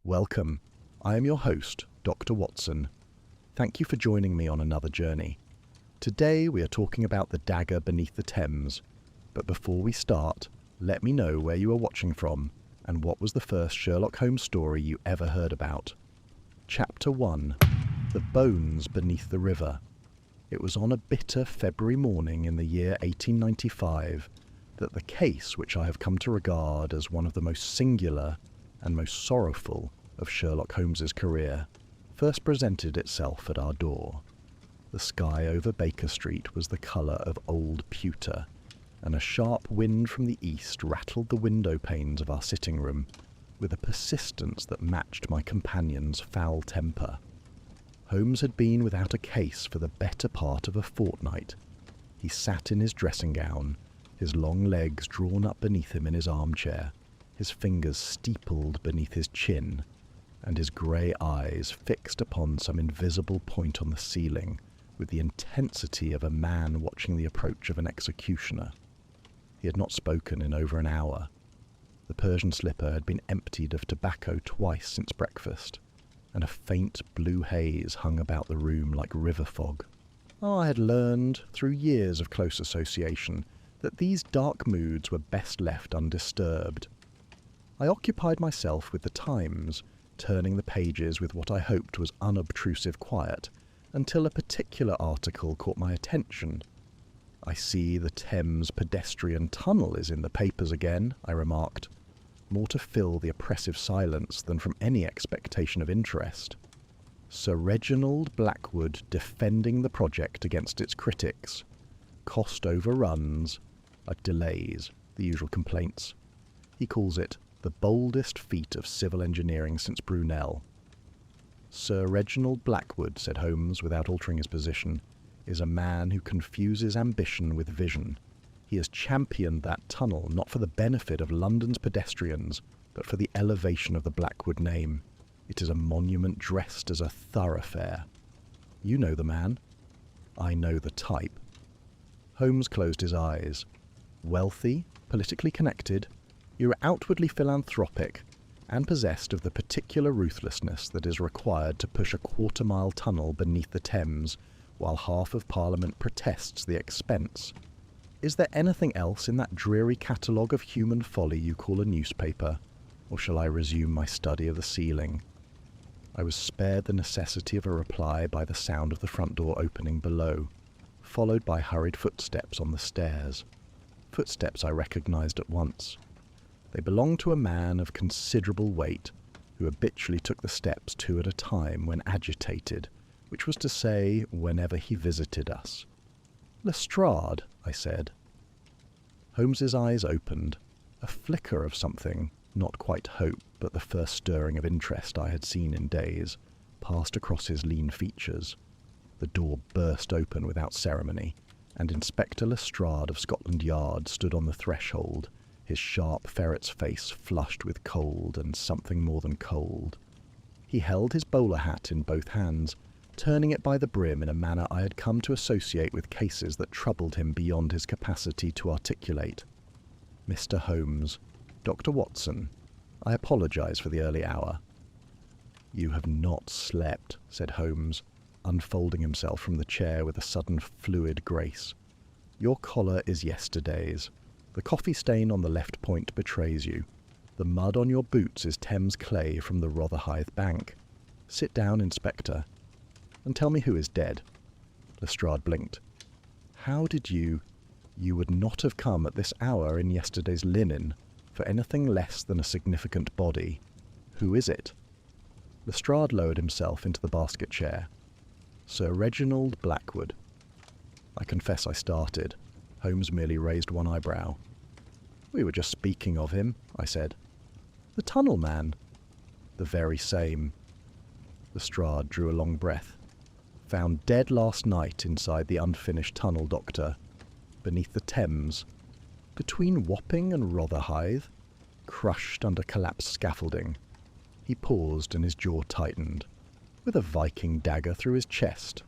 Welcome. I am your host, Dr. Watson. Thank you for joining me on another journey. Today we are talking about the Dagger beneath the Thames. But before we start, let me know where you are watching from and what was the first Sherlock Holmes story you ever heard about. Chapter 1. The Bones Beneath the River. It was on a bitter February morning in the year 1895 that the case which I have come to regard as one of the most singular and most sorrowful of Sherlock Holmes's career first presented itself at our door. The sky over Baker Street was the colour of old pewter, and a sharp wind from the east rattled the window panes of our sitting room with a persistence that matched my companion's foul temper. Holmes had been without a case for the better part of a fortnight. He sat in his dressing gown, his long legs drawn up beneath him in his armchair, his fingers steepled beneath his chin, and his grey eyes fixed upon some invisible point on the ceiling with the intensity of a man watching the approach of an executioner. He had not spoken in over an hour. The Persian slipper had been emptied of tobacco twice since breakfast, and a faint blue haze hung about the room like river fog. I had learned, through years of close association, that these dark moods were best left undisturbed. I occupied myself with the Times, turning the pages with what I hoped was unobtrusive quiet, until a particular article caught my attention. "I see the Thames pedestrian tunnel is in the papers again," I remarked, more to fill the oppressive silence than from any expectation of interest. Sir Reginald Blackwood defending the project against its critics. Cost overruns, delays, the usual complaints. He calls it the boldest feat of civil engineering since Brunel. "Sir Reginald Blackwood," said Holmes without altering his position, "is a man who confuses ambition with vision. He has championed that tunnel not for the benefit of London's pedestrians, but for the elevation of the Blackwood name. It is a monument dressed as a thoroughfare. You know the man. I know the type." Holmes closed his eyes. Wealthy, politically connected, you were outwardly philanthropic, and possessed of the particular ruthlessness that is required to push a quarter-mile tunnel beneath the Thames, while half of Parliament protests the expense. Is there anything else in that dreary catalogue of human folly you call a newspaper, or shall I resume my study of the ceiling? I was spared the necessity of a reply by the sound of the front door opening below, followed by hurried footsteps on the stairs. Footsteps I recognised at once. They belonged to a man of considerable weight, who habitually took the steps two at a time when agitated, which was to say, whenever he visited us. "Lestrade," I said. Holmes's eyes opened. A flicker of something, not quite hope, but the first stirring of interest I had seen in days, passed across his lean features. The door burst open without ceremony, and Inspector Lestrade of Scotland Yard stood on the threshold, his sharp ferret's face flushed with cold and something more than cold. He held his bowler hat in both hands, turning it by the brim in a manner I had come to associate with cases that troubled him beyond his capacity to articulate. "Mr. Holmes, Dr. Watson, I apologise for the early hour." "You have not slept," said Holmes, unfolding himself from the chair with a sudden fluid grace. "Your collar is yesterday's. The coffee stain on the left point betrays you. The mud on your boots is Thames clay from the Rotherhithe bank. Sit down, Inspector, and tell me who is dead." Lestrade blinked. "How did you would not have come at this hour in yesterday's linen for anything less than a significant body. Who is it?" Lestrade lowered himself into the basket chair. "Sir Reginald Blackwood." I confess I started. Holmes merely raised one eyebrow. "We were just speaking of him," I said. "The tunnel man?" "The very same." Lestrade drew a long breath. "Found dead last night inside the unfinished tunnel, Doctor. Beneath the Thames. Between Wapping and Rotherhithe. Crushed under collapsed scaffolding." He paused and his jaw tightened, with a Viking dagger through his chest.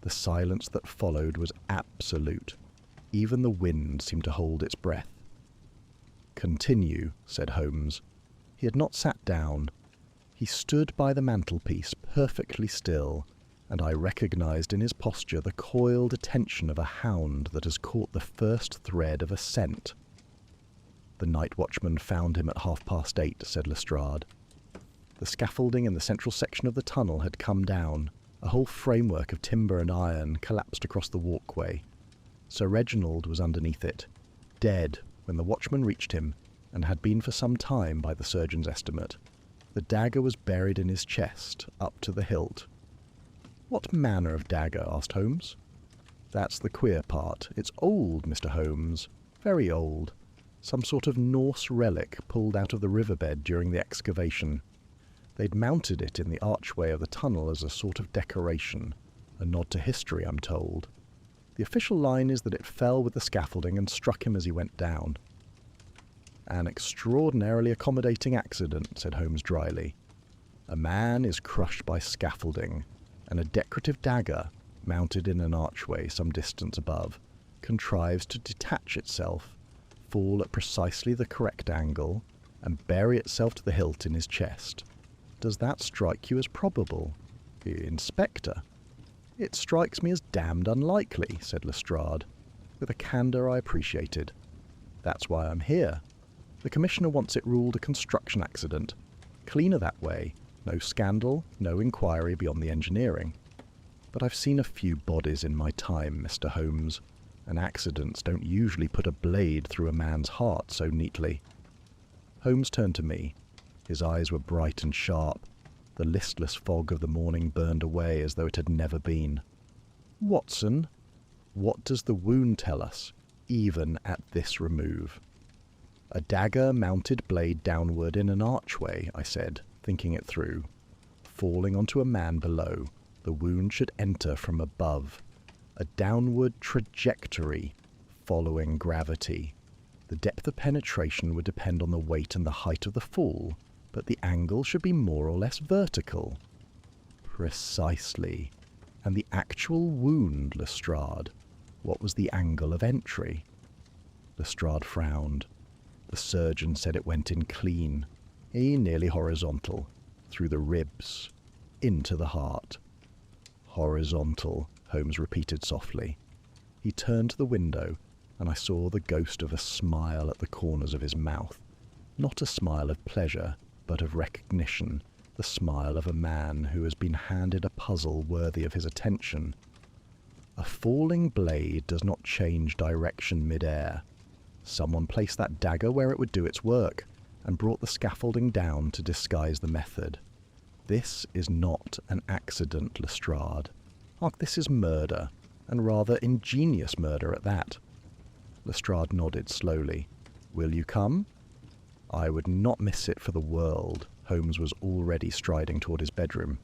The silence that followed was absolute. Even the wind seemed to hold its breath. "Continue," said Holmes. He had not sat down. He stood by the mantelpiece perfectly still, and I recognised in his posture the coiled attention of a hound that has caught the first thread of a scent. "The night watchman found him at 8:30, said Lestrade. The scaffolding in the central section of the tunnel had come down. A whole framework of timber and iron collapsed across the walkway. Sir Reginald was underneath it, dead when the watchman reached him, and had been for some time by the surgeon's estimate. The dagger was buried in his chest, up to the hilt." "What manner of dagger?" asked Holmes. "That's the queer part. It's old, Mr. Holmes. Very old. Some sort of Norse relic pulled out of the riverbed during the excavation. They'd mounted it in the archway of the tunnel as a sort of decoration. A nod to history, I'm told. The official line is that it fell with the scaffolding and struck him as he went down." "An extraordinarily accommodating accident," said Holmes dryly. "A man is crushed by scaffolding, and a decorative dagger, mounted in an archway some distance above, contrives to detach itself, fall at precisely the correct angle, and bury itself to the hilt in his chest. Does that strike you as probable, Inspector?" "It strikes me as damned unlikely," said Lestrade, with a candour I appreciated. "That's why I'm here. The Commissioner wants it ruled a construction accident. Cleaner that way. No scandal, no inquiry beyond the engineering. But I've seen a few bodies in my time, Mr. Holmes, and accidents don't usually put a blade through a man's heart so neatly." Holmes turned to me. His eyes were bright and sharp. The listless fog of the morning burned away as though it had never been. "Watson, what does the wound tell us, even at this remove?" "A dagger mounted blade downward in an archway," I said, thinking it through. "Falling onto a man below, the wound should enter from above. A downward trajectory, following gravity. The depth of penetration would depend on the weight and the height of the fall, but the angle should be more or less vertical." "Precisely. And the actual wound, Lestrade, what was the angle of entry?" Lestrade frowned. "The surgeon said it went in clean, nearly horizontal, through the ribs, into the heart." "Horizontal," Holmes repeated softly. He turned to the window, and I saw the ghost of a smile at the corners of his mouth. Not a smile of pleasure, but of recognition, the smile of a man who has been handed a puzzle worthy of his attention. "A falling blade does not change direction mid-air. Someone placed that dagger where it would do its work, and brought the scaffolding down to disguise the method. This is not an accident, Lestrade. This is murder, and rather ingenious murder at that." Lestrade nodded slowly. "Will you come?" I would not miss it for the world. Holmes was already striding toward his bedroom.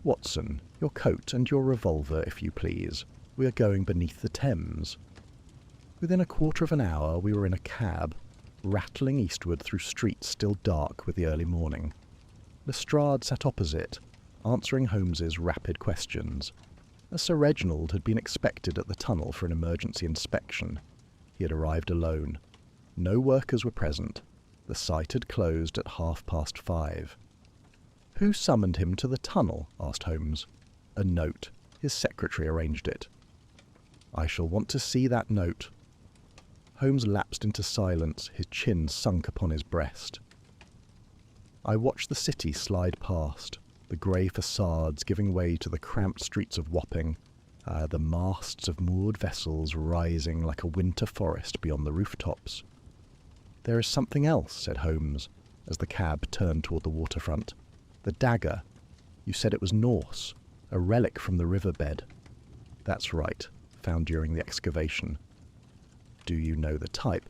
"Watson, your coat and your revolver, if you please. We are going beneath the Thames." Within a quarter of an hour we were in a cab, rattling eastward through streets still dark with the early morning. Lestrade sat opposite, answering Holmes's rapid questions. Sir Reginald had been expected at the tunnel for an emergency inspection. He had arrived alone. No workers were present. The site had closed at 5:30. "Who summoned him to the tunnel?" asked Holmes. "A note. His secretary arranged it." "I shall want to see that note." Holmes lapsed into silence, his chin sunk upon his breast. I watched the city slide past, the grey facades giving way to the cramped streets of Wapping, the masts of moored vessels rising like a winter forest beyond the rooftops. "There is something else," said Holmes, as the cab turned toward the waterfront. "The dagger. You said it was Norse, a relic from the riverbed." "That's right, found during the excavation." "Do you know the type?"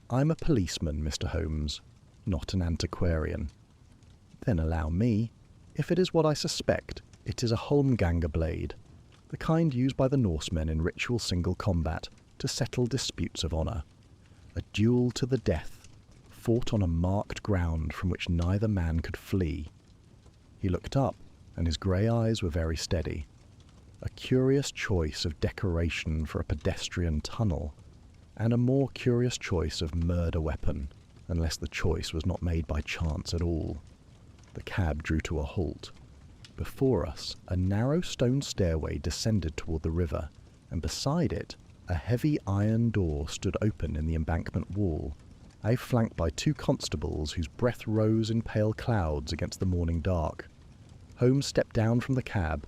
"I'm a policeman, Mr. Holmes, not an antiquarian." "Then allow me. If it is what I suspect, it is a Holmganger blade, the kind used by the Norsemen in ritual single combat to settle disputes of honour. A duel to the death, fought on a marked ground from which neither man could flee." He looked up, and his grey eyes were very steady. "A curious choice of decoration for a pedestrian tunnel, and a more curious choice of murder weapon, unless the choice was not made by chance at all. The cab drew to a halt. Before us, a narrow stone stairway descended toward the river, and beside it, a heavy iron door stood open in the embankment wall, flanked by 2 constables whose breath rose in pale clouds against the morning dark. Holmes stepped down from the cab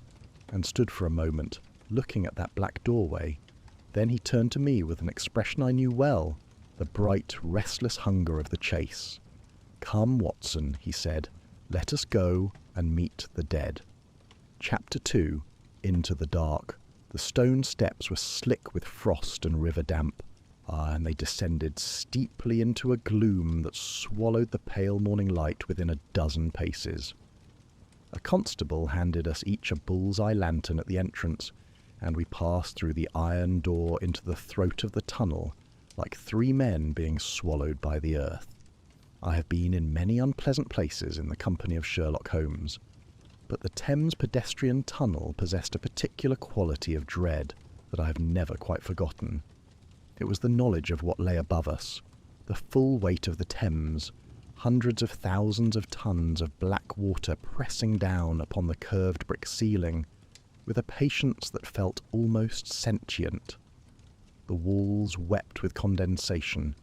and stood for a moment, looking at that black doorway. Then he turned to me with an expression I knew well, the bright, restless hunger of the chase. "Come, Watson," he said, "let us go and meet the dead." Chapter 2. Into the Dark. The stone steps were slick with frost and river damp, and they descended steeply into a gloom that swallowed the pale morning light within a dozen paces. A constable handed us each a bull's-eye lantern at the entrance, and we passed through the iron door into the throat of the tunnel, like 3 men being swallowed by the earth. I have been in many unpleasant places in the company of Sherlock Holmes, but the Thames pedestrian tunnel possessed a particular quality of dread that I have never quite forgotten. It was the knowledge of what lay above us, the full weight of the Thames, hundreds of thousands of tons of black water pressing down upon the curved brick ceiling, with a patience that felt almost sentient. The walls wept with condensation,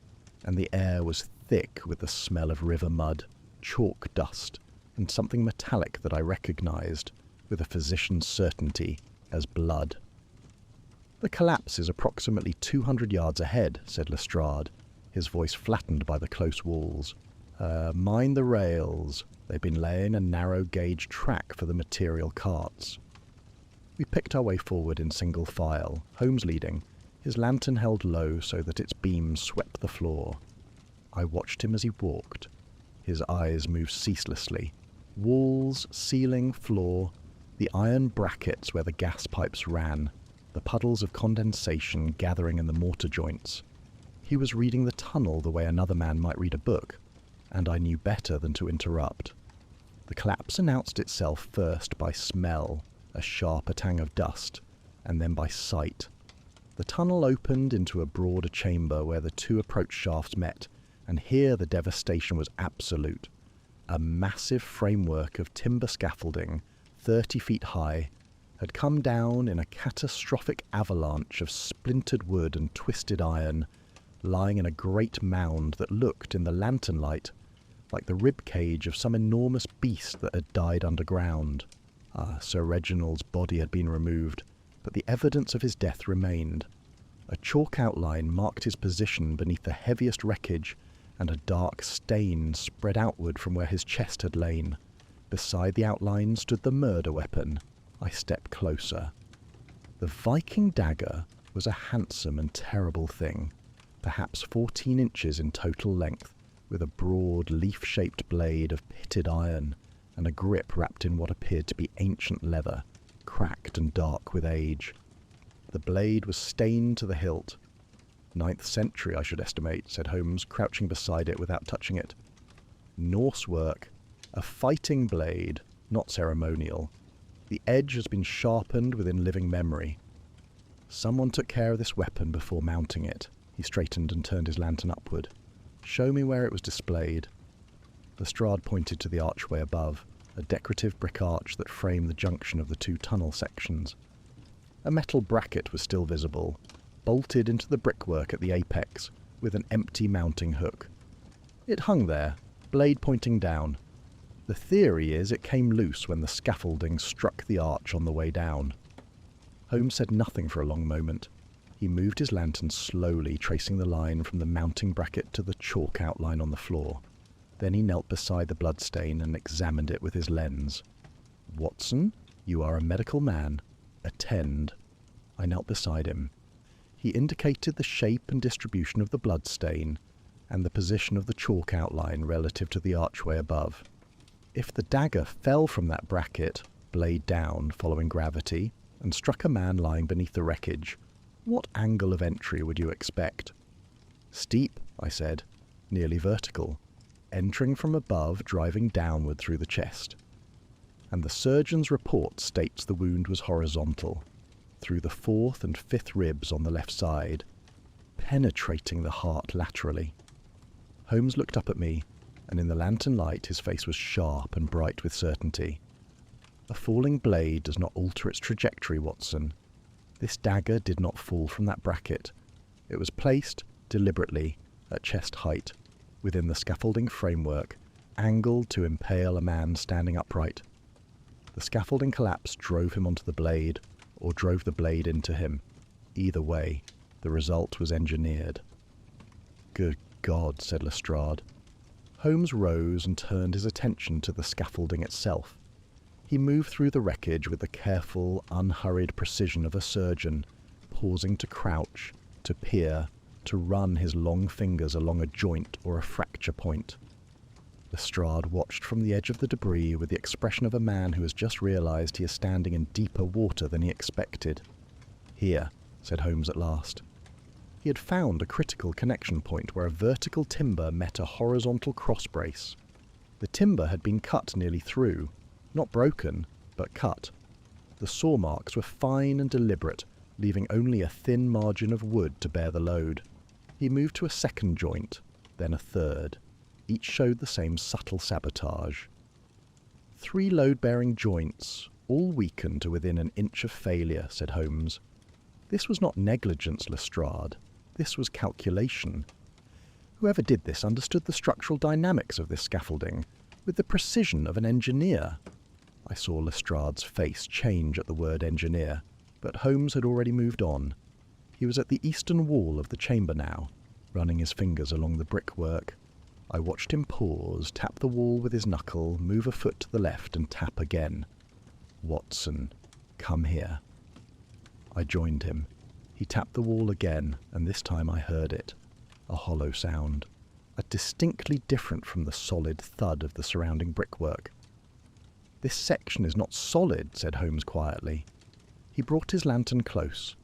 and the air was thick with the smell of river mud, chalk dust, and something metallic that I recognized, with a physician's certainty, as blood. "The collapse is approximately 200 yards ahead," said Lestrade, his voice flattened by the close walls. "Mind the rails. They've been laying a narrow-gauge track for the material carts." We picked our way forward in single file, Holmes leading, his lantern held low so that its beams swept the floor. I watched him as he walked. His eyes moved ceaselessly. Walls, ceiling, floor, the iron brackets where the gas pipes ran, the puddles of condensation gathering in the mortar joints. He was reading the tunnel the way another man might read a book, and I knew better than to interrupt. The collapse announced itself first by smell, a sharper tang of dust, and then by sight. The tunnel opened into a broader chamber where the 2 approach shafts met, and here the devastation was absolute. A massive framework of timber scaffolding, 30 feet high, had come down in a catastrophic avalanche of splintered wood and twisted iron, lying in a great mound that looked, in the lantern light, like the rib cage of some enormous beast that had died underground. Sir Reginald's body had been removed, but the evidence of his death remained. A chalk outline marked his position beneath the heaviest wreckage, and a dark stain spread outward from where his chest had lain. Beside the outline stood the murder weapon. I stepped closer. The Viking dagger was a handsome and terrible thing, perhaps 14 inches in total length, with a broad leaf-shaped blade of pitted iron, and a grip wrapped in what appeared to be ancient leather, cracked and dark with age. The blade was stained to the hilt. 9th century, I should estimate, said Holmes, crouching beside it without touching it. Norse work. A fighting blade, not ceremonial. The edge has been sharpened within living memory. Someone took care of this weapon before mounting it. He straightened and turned his lantern upward. "Show me where it was displayed." Lestrade pointed to the archway above, a decorative brick arch that framed the junction of the 2 tunnel sections. A metal bracket was still visible, bolted into the brickwork at the apex, with an empty mounting hook. It hung there, blade pointing down. The theory is it came loose when the scaffolding struck the arch on the way down. Holmes said nothing for a long moment. He moved his lantern slowly, tracing the line from the mounting bracket to the chalk outline on the floor. Then he knelt beside the bloodstain and examined it with his lens. "Watson, you are a medical man. Attend." I knelt beside him. He indicated the shape and distribution of the bloodstain, and the position of the chalk outline relative to the archway above. If the dagger fell from that bracket, blade down, following gravity, and struck a man lying beneath the wreckage, what angle of entry would you expect? "Steep," I said, "nearly vertical, entering from above, driving downward through the chest. And the surgeon's report states the wound was horizontal, through the 4th and 5th ribs on the left side, penetrating the heart laterally." Holmes looked up at me, and in the lantern light his face was sharp and bright with certainty. A falling blade does not alter its trajectory, Watson. This dagger did not fall from that bracket. It was placed, deliberately, at chest height, within the scaffolding framework, angled to impale a man standing upright. The scaffolding collapse drove him onto the blade, or drove the blade into him. Either way, the result was engineered. "Good God," said Lestrade. Holmes rose and turned his attention to the scaffolding itself. He moved through the wreckage with the careful, unhurried precision of a surgeon, pausing to crouch, to peer, to run his long fingers along a joint or a fracture point. Lestrade watched from the edge of the debris with the expression of a man who has just realized he is standing in deeper water than he expected. "Here," said Holmes at last. He had found a critical connection point where a vertical timber met a horizontal crossbrace. The timber had been cut nearly through, not broken, but cut. The saw marks were fine and deliberate, leaving only a thin margin of wood to bear the load. He moved to a second joint, then a third. Each showed the same subtle sabotage. 3 load-bearing joints, all weakened to within an inch of failure, said Holmes. This was not negligence, Lestrade. This was calculation. Whoever did this understood the structural dynamics of this scaffolding with the precision of an engineer. I saw Lestrade's face change at the word engineer, but Holmes had already moved on. He was at the eastern wall of the chamber now, running his fingers along the brickwork. I watched him pause, tap the wall with his knuckle, move a foot to the left and tap again. "Watson, come here." I joined him. He tapped the wall again, and this time I heard it. A hollow sound, distinctly different from the solid thud of the surrounding brickwork. "This section is not solid," said Holmes quietly. He brought his lantern close.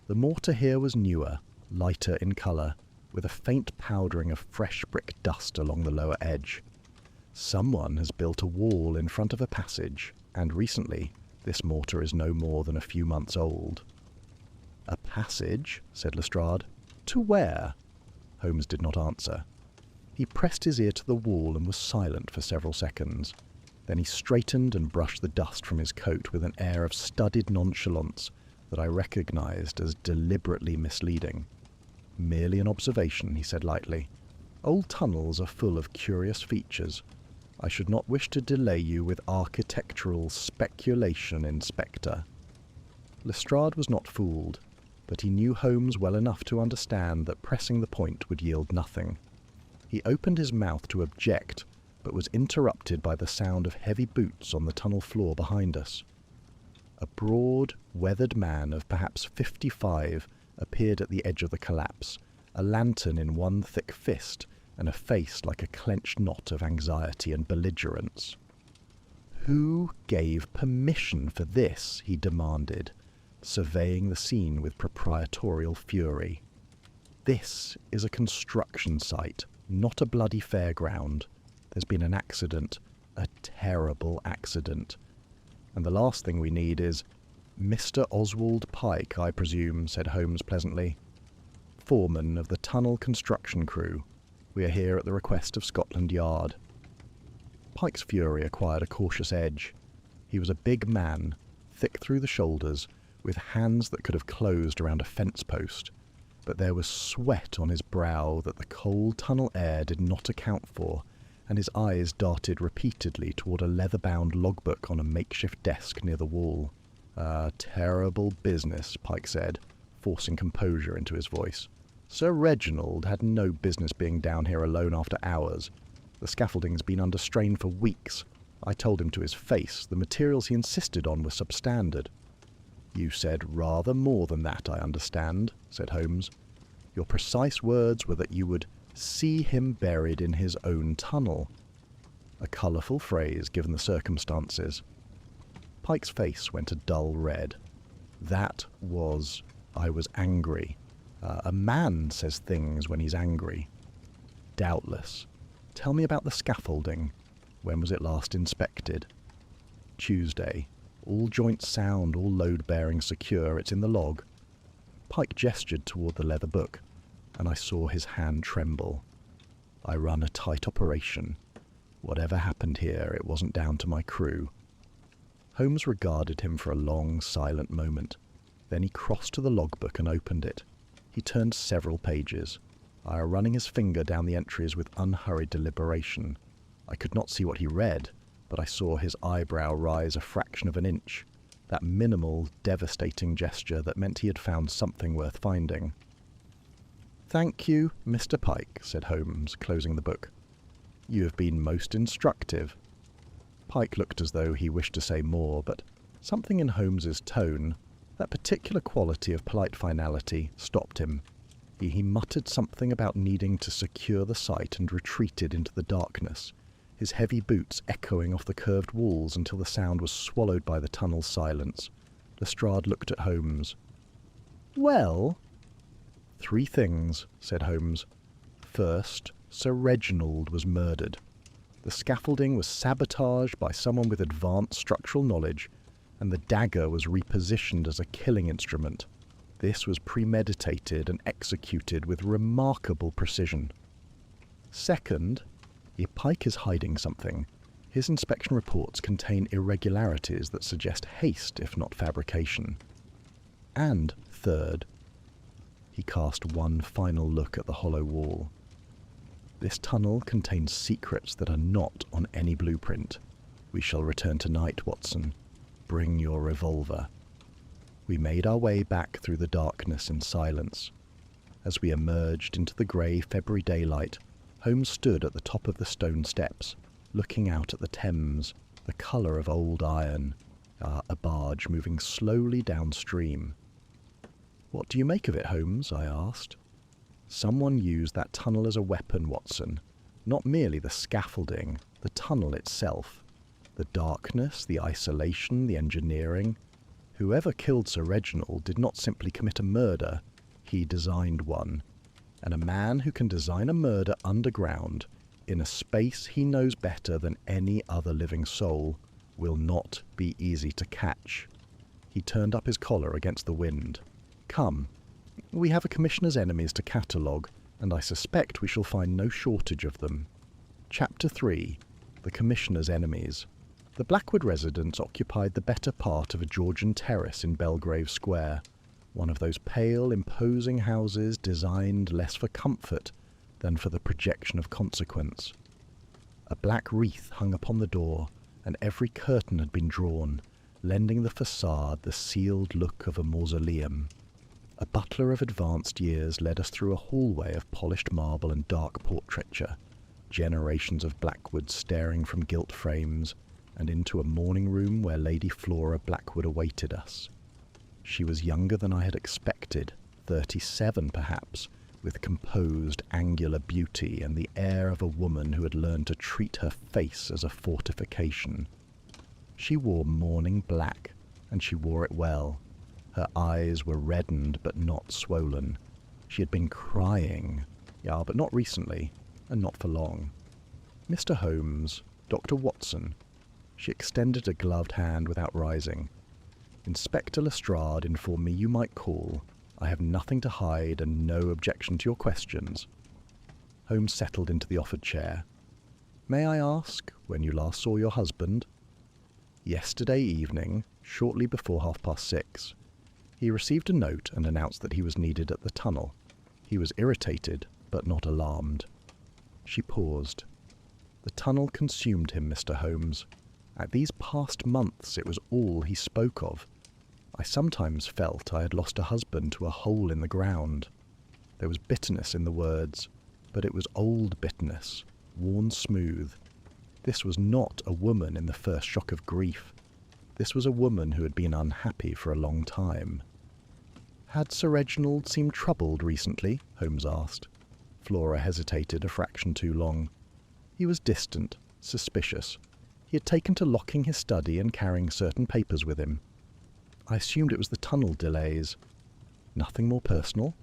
The mortar here was newer, lighter in colour, with a faint powdering of fresh brick dust along the lower edge. Someone has built a wall in front of a passage, and recently this mortar is no more than a few months old. "A passage?" said Lestrade. "To where?" Holmes did not answer. He pressed his ear to the wall and was silent for several seconds. Then he straightened and brushed the dust from his coat with an air of studied nonchalance that I recognized as deliberately misleading. "Merely an observation," he said lightly. "Old tunnels are full of curious features. I should not wish to delay you with architectural speculation, Inspector." Lestrade was not fooled, but he knew Holmes well enough to understand that pressing the point would yield nothing. He opened his mouth to object, but was interrupted by the sound of heavy boots on the tunnel floor behind us. A broad, weathered man of perhaps 55 appeared at the edge of the collapse, a lantern in one thick fist, and a face like a clenched knot of anxiety and belligerence. "Who gave permission for this?" he demanded, surveying the scene with proprietorial fury. "This is a construction site, not a bloody fairground. There's been an accident, a terrible accident. And the last thing we need is—" "Mr. Oswald Pike, I presume," said Holmes pleasantly. "Foreman of the tunnel construction crew. We are here at the request of Scotland Yard." Pike's fury acquired a cautious edge. He was a big man, thick through the shoulders, with hands that could have closed around a fence post, but there was sweat on his brow that the cold tunnel air did not account for, and his eyes darted repeatedly toward a leather-bound logbook on a makeshift desk near the wall. Terrible business," Pike said, forcing composure into his voice. "Sir Reginald had no business being down here alone after hours. The scaffolding's been under strain for weeks. I told him to his face the materials he insisted on were substandard." "You said rather more than that, I understand," said Holmes. "Your precise words were that you would see him buried in his own tunnel." A colourful phrase, given the circumstances. Pike's face went a dull red. I was angry. A man says things when he's angry." "Doubtless. Tell me about the scaffolding. When was it last inspected?" "Tuesday. All joints sound, all load-bearing secure. It's in the log." Pike gestured toward the leather book, and I saw his hand tremble. "I run a tight operation. Whatever happened here, it wasn't down to my crew. Holmes regarded him for a long, silent moment. Then he crossed to the logbook and opened it. He turned several pages, running his finger down the entries with unhurried deliberation. I could not see what he read, but I saw his eyebrow rise a fraction of an inch, that minimal, devastating gesture that meant he had found something worth finding. "Thank you, Mr. Pike," said Holmes, closing the book. "You have been most instructive." Pike looked as though he wished to say more, but something in Holmes's tone, that particular quality of polite finality, stopped him. He muttered something about needing to secure the site and retreated into the darkness, his heavy boots echoing off the curved walls until the sound was swallowed by the tunnel's silence. Lestrade looked at Holmes. "Well?" "3 things," said Holmes. "First, Sir Reginald was murdered. The scaffolding was sabotaged by someone with advanced structural knowledge, and the dagger was repositioned as a killing instrument. This was premeditated and executed with remarkable precision. Second, Pike is hiding something. His inspection reports contain irregularities that suggest haste, if not fabrication. And third," he cast one final look at the hollow wall, "this tunnel contains secrets that are not on any blueprint. We shall return tonight, Watson. Bring your revolver." We made our way back through the darkness in silence. As we emerged into the grey February daylight, Holmes stood at the top of the stone steps, looking out at the Thames, the colour of old iron, a barge moving slowly downstream. "What do you make of it, Holmes?" I asked. "Someone used that tunnel as a weapon, Watson. Not merely the scaffolding, the tunnel itself. The darkness, the isolation, the engineering. Whoever killed Sir Reginald did not simply commit a murder, he designed one. And a man who can design a murder underground, in a space he knows better than any other living soul, will not be easy to catch." He turned up his collar against the wind. "Come. We have a commissioner's enemies to catalogue, and I suspect we shall find no shortage of them." Chapter 3. The Commissioner's Enemies. The Blackwood residence occupied the better part of a Georgian terrace in Belgrave Square, one of those pale, imposing houses designed less for comfort than for the projection of consequence. A black wreath hung upon the door, and every curtain had been drawn, lending the facade the sealed look of a mausoleum. A butler of advanced years led us through a hallway of polished marble and dark portraiture, generations of Blackwood staring from gilt frames, and into a morning room where Lady Flora Blackwood awaited us. She was younger than I had expected, 37 perhaps, with composed, angular beauty and the air of a woman who had learned to treat her face as a fortification. She wore mourning black, and she wore it well. Her eyes were reddened but not swollen. She had been crying, but not recently, and not for long. "Mr. Holmes, Dr. Watson." She extended a gloved hand without rising. "Inspector Lestrade informed me you might call. I have nothing to hide and no objection to your questions." Holmes settled into the offered chair. "May I ask when you last saw your husband?" "Yesterday evening, shortly before 6:30. He received a note and announced that he was needed at the tunnel. He was irritated, but not alarmed." She paused. "The tunnel consumed him, Mr. Holmes. At these past months it was all he spoke of. I sometimes felt I had lost a husband to a hole in the ground. There was bitterness in the words, but it was old bitterness, worn smooth. This was not a woman in the first shock of grief. This was a woman who had been unhappy for a long time." "Had Sir Reginald seemed troubled recently?" Holmes asked. Flora hesitated a fraction too long. "He was distant, suspicious. He had taken to locking his study and carrying certain papers with him. I assumed it was the tunnel delays." "Nothing more personal?"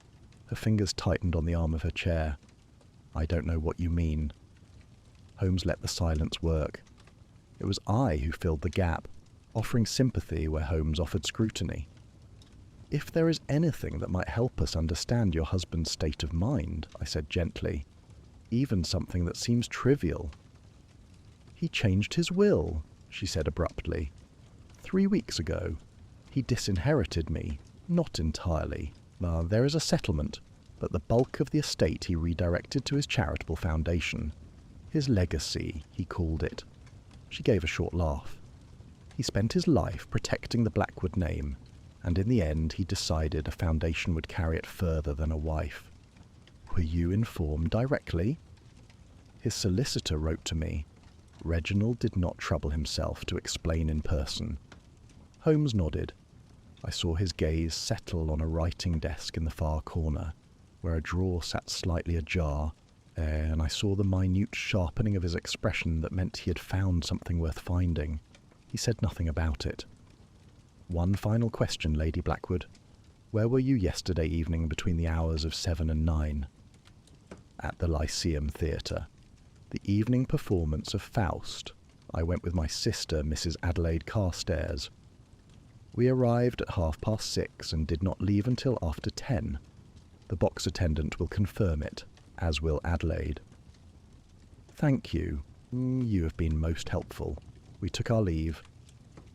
Her fingers tightened on the arm of her chair. "I don't know what you mean." Holmes let the silence work. It was I who filled the gap, offering sympathy where Holmes offered scrutiny. "If there is anything that might help us understand your husband's state of mind," I said gently, "even something that seems trivial." He changed his will, she said abruptly. 3 weeks ago. He disinherited me. Not entirely. There is a settlement, but the bulk of the estate he redirected to his charitable foundation. His legacy, he called it. She gave a short laugh. He spent his life protecting the Blackwood name, and in the end he decided a foundation would carry it further than a wife. Were you informed directly? His solicitor wrote to me. Reginald did not trouble himself to explain in person. Holmes nodded. I saw his gaze settle on a writing desk in the far corner, where a drawer sat slightly ajar, and I saw the minute sharpening of his expression that meant he had found something worth finding. He said nothing about it. One final question, Lady Blackwood. Where were you yesterday evening between the hours of 7 and 9? At the Lyceum Theatre. The evening performance of Faust. I went with my sister, Mrs. Adelaide Carstairs. We arrived at 6:30 and did not leave until after 10. The box attendant will confirm it, as will Adelaide. Thank you. You have been most helpful. We took our leave.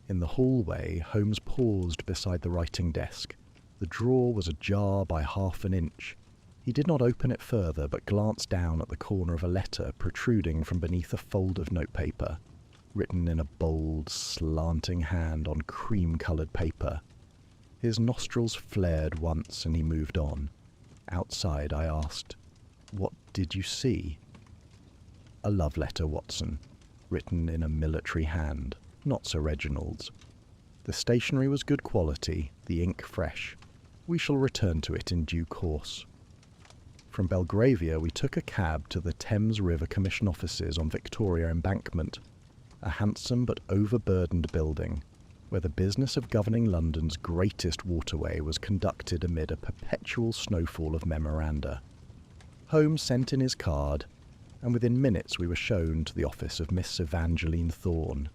In the hallway, Holmes paused beside the writing desk. The drawer was ajar by 1/2 inch. He did not open it further, but glanced down at the corner of a letter protruding from beneath a fold of notepaper, written in a bold, slanting hand on cream-coloured paper. His nostrils flared once, and he moved on. Outside, I asked, "What did you see?" "A love letter, Watson, written in a military hand, not Sir Reginald's. The stationery was good quality, the ink fresh. We shall return to it in due course." From Belgravia we took a cab to the Thames River Commission offices on Victoria Embankment, a handsome but overburdened building, where the business of governing London's greatest waterway was conducted amid a perpetual snowfall of memoranda. Holmes sent in his card, and within minutes we were shown to the office of Miss Evangeline Thorne.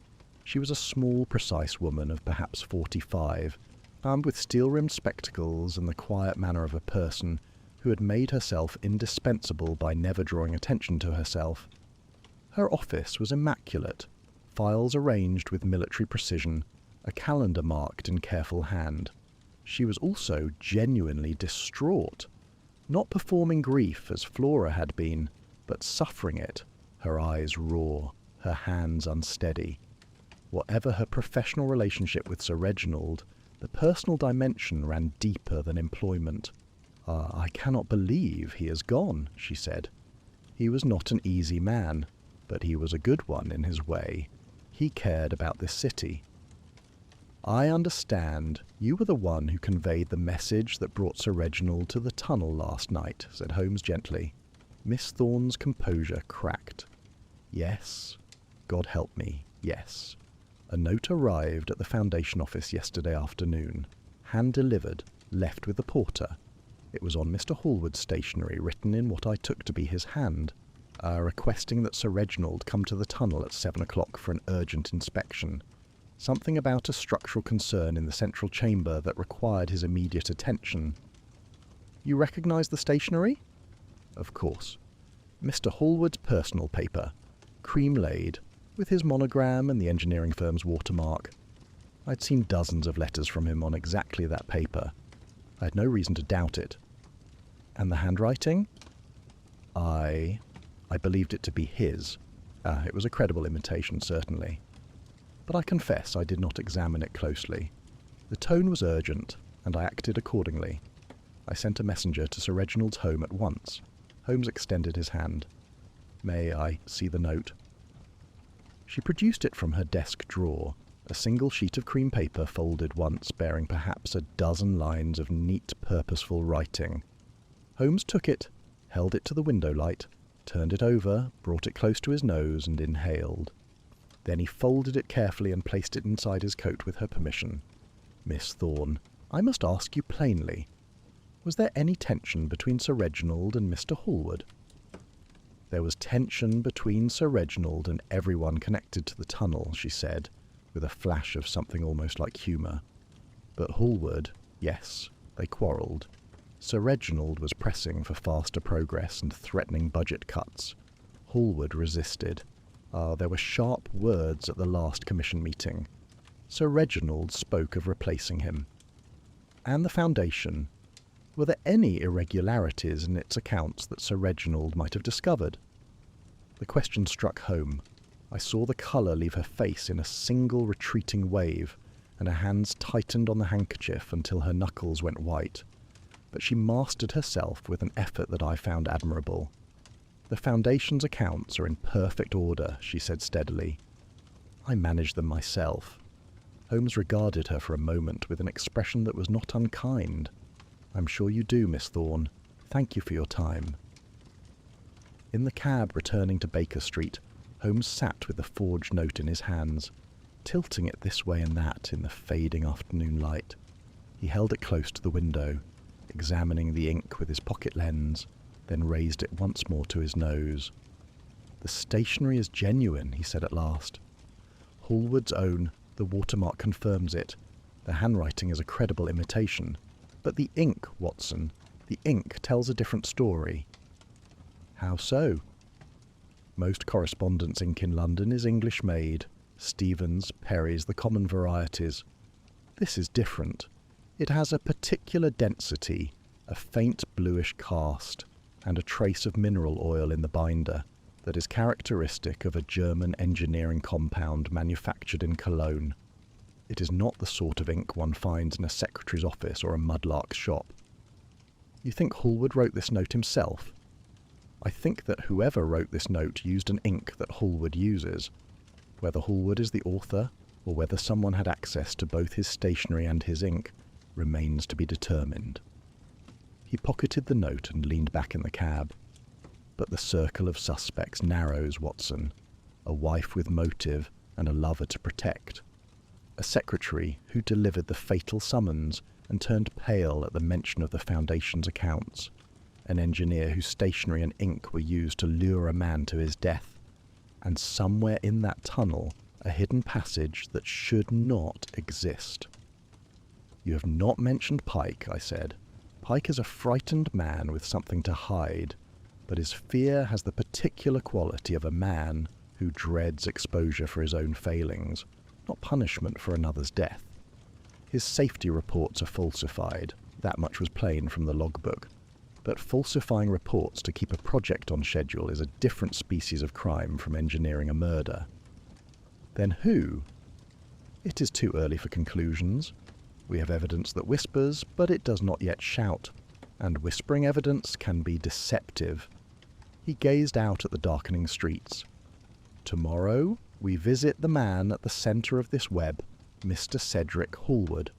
She was a small, precise woman of perhaps 45, armed with steel-rimmed spectacles and the quiet manner of a person who had made herself indispensable by never drawing attention to herself. Her office was immaculate, files arranged with military precision, a calendar marked in careful hand. She was also genuinely distraught, not performing grief as Flora had been, but suffering it, her eyes raw, her hands unsteady. Whatever her professional relationship with Sir Reginald, the personal dimension ran deeper than employment. "I cannot believe he is gone," she said. "He was not an easy man, but he was a good one in his way. He cared about this city." "I understand you were the one who conveyed the message that brought Sir Reginald to the tunnel last night," said Holmes gently. Miss Thorne's composure cracked. "Yes, God help me, yes. A note arrived at the foundation office yesterday afternoon, hand-delivered, left with the porter. It was on Mr. Hallward's stationery, written in what I took to be his hand, requesting that Sir Reginald come to the tunnel at 7 o'clock for an urgent inspection. Something about a structural concern in the central chamber that required his immediate attention." "You recognise the stationery?" "Of course. Mr. Hallward's personal paper, cream-laid, with his monogram and the engineering firm's watermark. I'd seen dozens of letters from him on exactly that paper. I had no reason to doubt it. And the handwriting? I believed it to be his. It was a credible imitation, certainly. But I confess I did not examine it closely. The tone was urgent, and I acted accordingly. I sent a messenger to Sir Reginald's home at once. Holmes extended his hand. "May I see the note?" She produced it from her desk drawer, a single sheet of cream paper folded once, bearing perhaps a dozen lines of neat, purposeful writing. Holmes took it, held it to the window light, turned it over, brought it close to his nose, and inhaled. Then he folded it carefully and placed it inside his coat with her permission. "Miss Thorne, I must ask you plainly, was there any tension between Sir Reginald and Mr. Hallward?" "There was tension between Sir Reginald and everyone connected to the tunnel," she said, with a flash of something almost like humour. "But Hallward, yes, they quarrelled. Sir Reginald was pressing for faster progress and threatening budget cuts. Hallward resisted. There were sharp words at the last commission meeting. Sir Reginald spoke of replacing him. And the Foundation. Were there any irregularities in its accounts that Sir Reginald might have discovered? The question struck home. I saw the colour leave her face in a single retreating wave, and her hands tightened on the handkerchief until her knuckles went white. But she mastered herself with an effort that I found admirable. "The Foundation's accounts are in perfect order," she said steadily. "I manage them myself." Holmes regarded her for a moment with an expression that was not unkind. "I'm sure you do, Miss Thorne. Thank you for your time." In the cab returning to Baker Street, Holmes sat with the forged note in his hands, tilting it this way and that in the fading afternoon light. He held it close to the window, examining the ink with his pocket lens, then raised it once more to his nose. "The stationery is genuine," he said at last. "Hallward's own, the watermark confirms it. The handwriting is a credible imitation. But the ink, Watson, the ink tells a different story." "How so?" "Most correspondence ink in London is English-made. Stevens, Perry's, the common varieties. This is different. It has a particular density, a faint bluish cast, and a trace of mineral oil in the binder that is characteristic of a German engineering compound manufactured in Cologne. It is not the sort of ink one finds in a secretary's office or a Mudlark's shop." "You think Hallward wrote this note himself?" "I think that whoever wrote this note used an ink that Hallward uses. Whether Hallward is the author, or whether someone had access to both his stationery and his ink, remains to be determined." He pocketed the note and leaned back in the cab. "But the circle of suspects narrows, Watson. A wife with motive and a lover to protect. A secretary who delivered the fatal summons and turned pale at the mention of the Foundation's accounts. An engineer whose stationery and ink were used to lure a man to his death. And somewhere in that tunnel, a hidden passage that should not exist." "You have not mentioned Pike," I said. "Pike is a frightened man with something to hide, but his fear has the particular quality of a man who dreads exposure for his own failings, not punishment for another's death. His safety reports are falsified, that much was plain from the logbook, but falsifying reports to keep a project on schedule is a different species of crime from engineering a murder." "Then who?" "It is too early for conclusions. We have evidence that whispers, but it does not yet shout, and whispering evidence can be deceptive." He gazed out at the darkening streets. "Tomorrow we visit the man at the centre of this web, Mr. Cedric Hallward,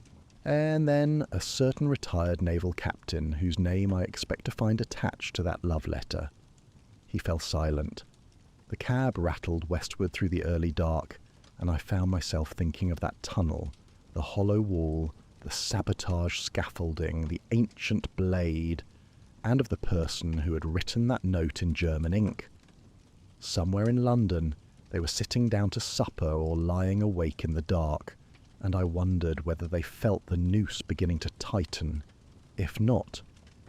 and then a certain retired naval captain whose name I expect to find attached to that love letter." He fell silent. The cab rattled westward through the early dark, and I found myself thinking of that tunnel, the hollow wall, the sabotaged scaffolding, the ancient blade, and of the person who had written that note in German ink. Somewhere in London they were sitting down to supper or lying awake in the dark, and I wondered whether they felt the noose beginning to tighten. If not,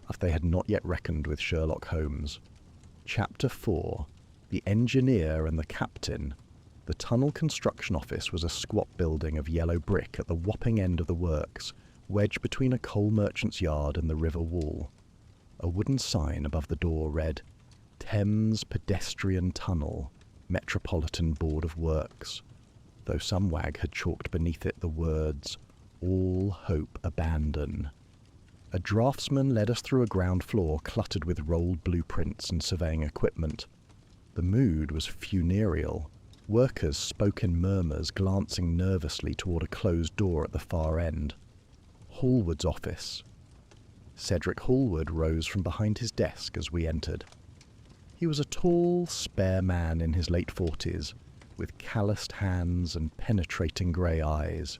if they had not yet reckoned with Sherlock Holmes. Chapter 4. The Engineer and the Captain. The tunnel construction office was a squat building of yellow brick at the whopping end of the works, wedged between a coal merchant's yard and the river wall. A wooden sign above the door read, "Thames Pedestrian Tunnel, Metropolitan Board of Works," though some wag had chalked beneath it the words, "All hope abandon." A draftsman led us through a ground floor cluttered with rolled blueprints and surveying equipment. The mood was funereal. Workers spoke in murmurs, glancing nervously toward a closed door at the far end. Hallward's office. Cedric Hallward rose from behind his desk as we entered. He was a tall, spare man in his late 40s, with calloused hands and penetrating grey eyes.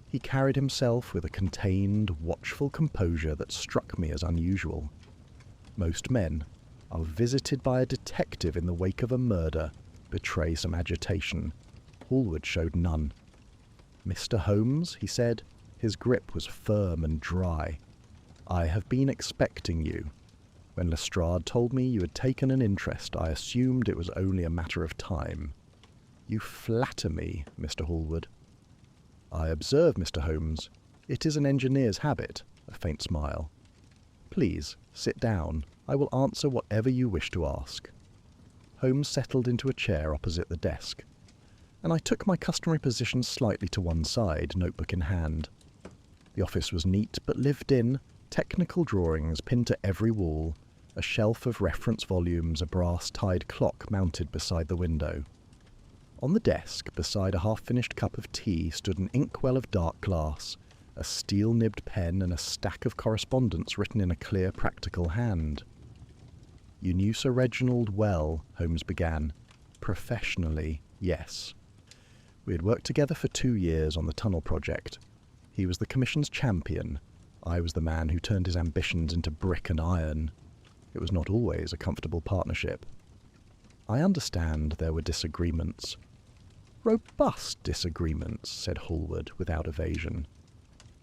He carried himself with a contained, watchful composure that struck me as unusual. Most men are visited by a detective in the wake of a murder, betray some agitation. Hallward showed none. "Mr. Holmes," he said. His grip was firm and dry. "I have been expecting you. When Lestrade told me you had taken an interest, I assumed it was only a matter of time. You flatter me, Mr. Hallward. I observe, Mr. Holmes. It is an engineer's habit, a faint smile. Please, sit down. I will answer whatever you wish to ask. Holmes settled into a chair opposite the desk, and I took my customary position slightly to one side, notebook in hand. The office was neat but lived in, technical drawings pinned to every wall, a shelf of reference volumes, a brass-tied clock mounted beside the window. On the desk, beside a half-finished cup of tea, stood an inkwell of dark glass, a steel-nibbed pen and a stack of correspondence written in a clear, practical hand. You knew Sir Reginald well, Holmes began. Professionally, yes. We had worked together for 2 years on the tunnel project. He was the Commission's champion. I was the man who turned his ambitions into brick and iron. It was not always a comfortable partnership. I understand there were disagreements. Robust disagreements, said Hallward without evasion.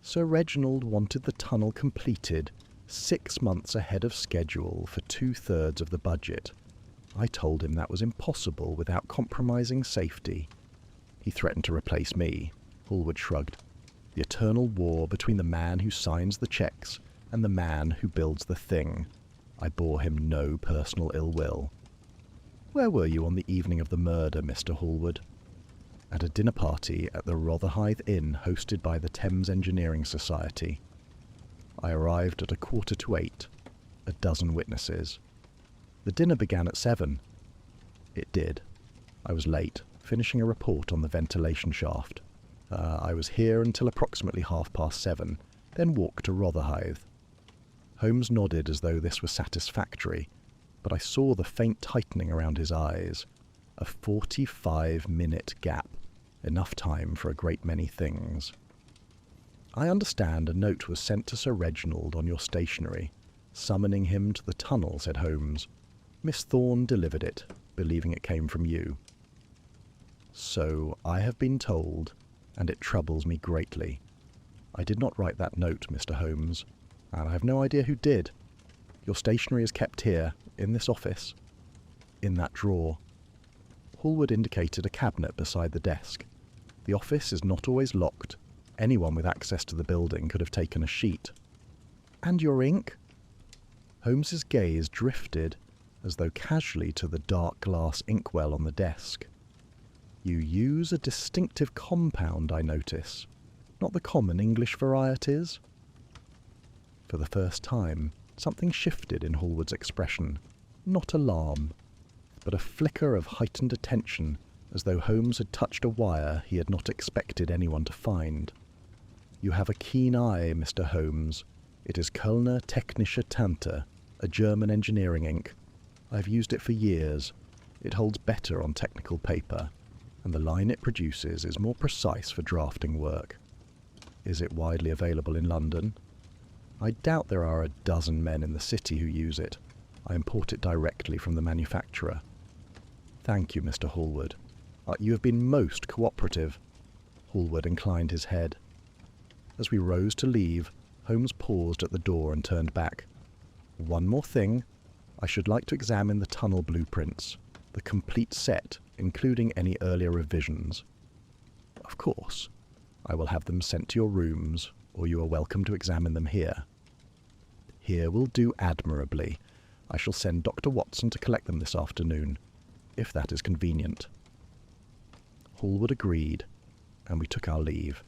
Sir Reginald wanted the tunnel completed 6 months ahead of schedule for 2/3 of the budget. I told him that was impossible without compromising safety. He threatened to replace me. Hallward shrugged. The eternal war between the man who signs the checks and the man who builds the thing. I bore him no personal ill will. Where were you on the evening of the murder, Mr. Hallward? At a dinner party at the Rotherhithe Inn hosted by the Thames Engineering Society. I arrived at 7:15, a dozen witnesses. The dinner began at 7. It did. I was late, finishing a report on the ventilation shaft. I was here until approximately 7:30, then walked to Rotherhithe. Holmes nodded as though this was satisfactory, but I saw the faint tightening around his eyes. A 45-minute gap. Enough time for a great many things. I understand a note was sent to Sir Reginald on your stationery, summoning him to the tunnel, said Holmes. Miss Thorne delivered it, believing it came from you. So I have been told, and it troubles me greatly. I did not write that note, Mr. Holmes, and I have no idea who did. Your stationery is kept here, in this office, in that drawer. Hallward indicated a cabinet beside the desk. The office is not always locked. Anyone with access to the building could have taken a sheet. And your ink? Holmes's gaze drifted, as though casually, to the dark glass inkwell on the desk. You use a distinctive compound, I notice. Not the common English varieties? For the first time, something shifted in Hallward's expression. Not alarm, but a flicker of heightened attention, as though Holmes had touched a wire he had not expected anyone to find. You have a keen eye, Mr. Holmes. It is Kölner Technische Tinte, a German engineering ink. I've used it for years. It holds better on technical paper, and the line it produces is more precise for drafting work. Is it widely available in London? I doubt there are a dozen men in the city who use it. I import it directly from the manufacturer. Thank you, Mr. Hallward. You have been most cooperative. Hallward inclined his head. As we rose to leave, Holmes paused at the door and turned back. One more thing. I should like to examine the tunnel blueprints, the complete set, including any earlier revisions. Of course. I will have them sent to your rooms, or you are welcome to examine them here. Here will do admirably. I shall send Dr. Watson to collect them this afternoon, if that is convenient. Hallward agreed, and we took our leave.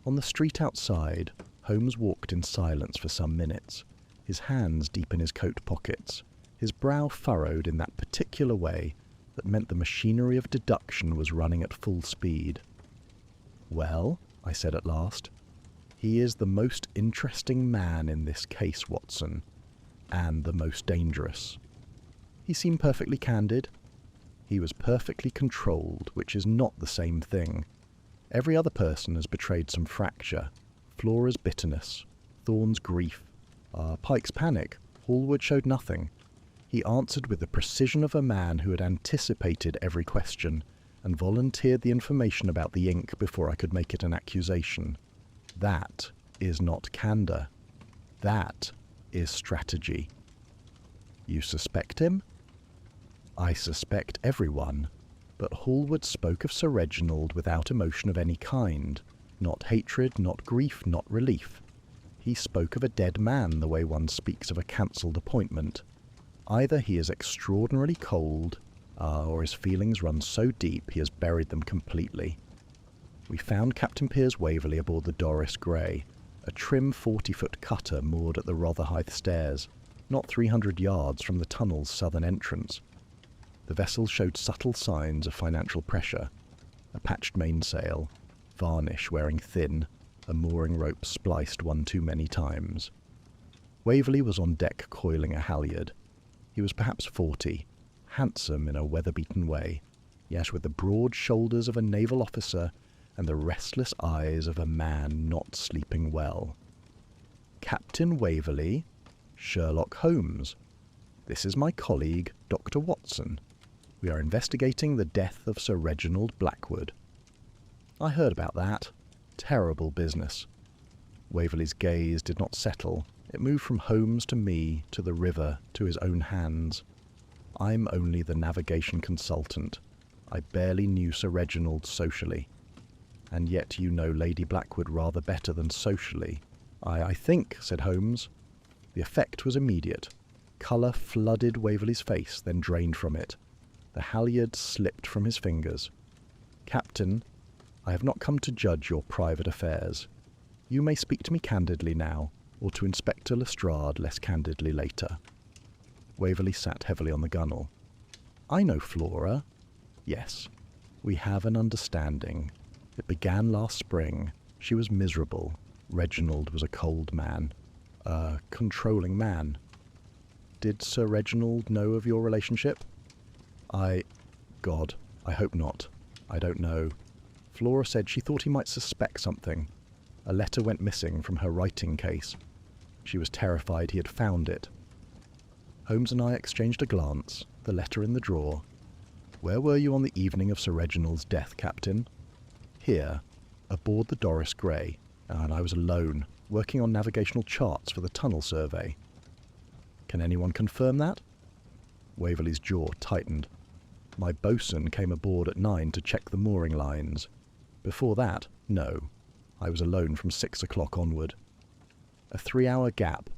On the street outside, Holmes walked in silence for some minutes, his hands deep in his coat pockets, his brow furrowed in that particular way that meant the machinery of deduction was running at full speed. Well, I said at last, he is the most interesting man in this case, Watson, and the most dangerous. He seemed perfectly candid. He was perfectly controlled, which is not the same thing. Every other person has betrayed some fracture. Flora's bitterness, Thorne's grief, Pike's panic. Hallward showed nothing. He answered with the precision of a man who had anticipated every question and volunteered the information about the ink before I could make it an accusation. That is not candour. That is strategy. You suspect him? I suspect everyone. But Hallward spoke of Sir Reginald without emotion of any kind. Not hatred, not grief, not relief. He spoke of a dead man the way one speaks of a cancelled appointment. Either he is extraordinarily cold, or his feelings run so deep he has buried them completely. We found Captain Piers Waverley aboard the Doris Grey, a trim 40-foot cutter moored at the Rotherhithe Stairs, not 300 yards from the tunnel's southern entrance. The vessel showed subtle signs of financial pressure: a patched mainsail, varnish wearing thin, a mooring rope spliced one too many times. Waverley was on deck coiling a halyard. He was perhaps 40, handsome in a weather-beaten way, yet with the broad shoulders of a naval officer and the restless eyes of a man not sleeping well. Captain Waverley, Sherlock Holmes. This is my colleague, Dr. Watson. We are investigating the death of Sir Reginald Blackwood. I heard about that. Terrible business. Waverley's gaze did not settle. It moved from Holmes to me, to the river, to his own hands. I'm only the navigation consultant. I barely knew Sir Reginald socially. And yet you know Lady Blackwood rather better than socially. I think, said Holmes. The effect was immediate. Colour flooded Waverley's face, then drained from it. The halyard slipped from his fingers. Captain, I have not come to judge your private affairs. You may speak to me candidly now, or to Inspector Lestrade less candidly later. Waverley sat heavily on the gunwale. I know Flora. Yes, we have an understanding. It began last spring. She was miserable. Reginald was a cold man. A controlling man. Did Sir Reginald know of your relationship? God, I hope not. I don't know. Flora said she thought he might suspect something. A letter went missing from her writing case. She was terrified he had found it. Holmes and I exchanged a glance, the letter in the drawer. Where were you on the evening of Sir Reginald's death, Captain? Here, aboard the Doris Grey, and I was alone, working on navigational charts for the tunnel survey. Can anyone confirm that? Waverley's jaw tightened. My bosun came aboard at 9 to check the mooring lines. Before that, no. I was alone from 6 o'clock onward. A 3-hour gap,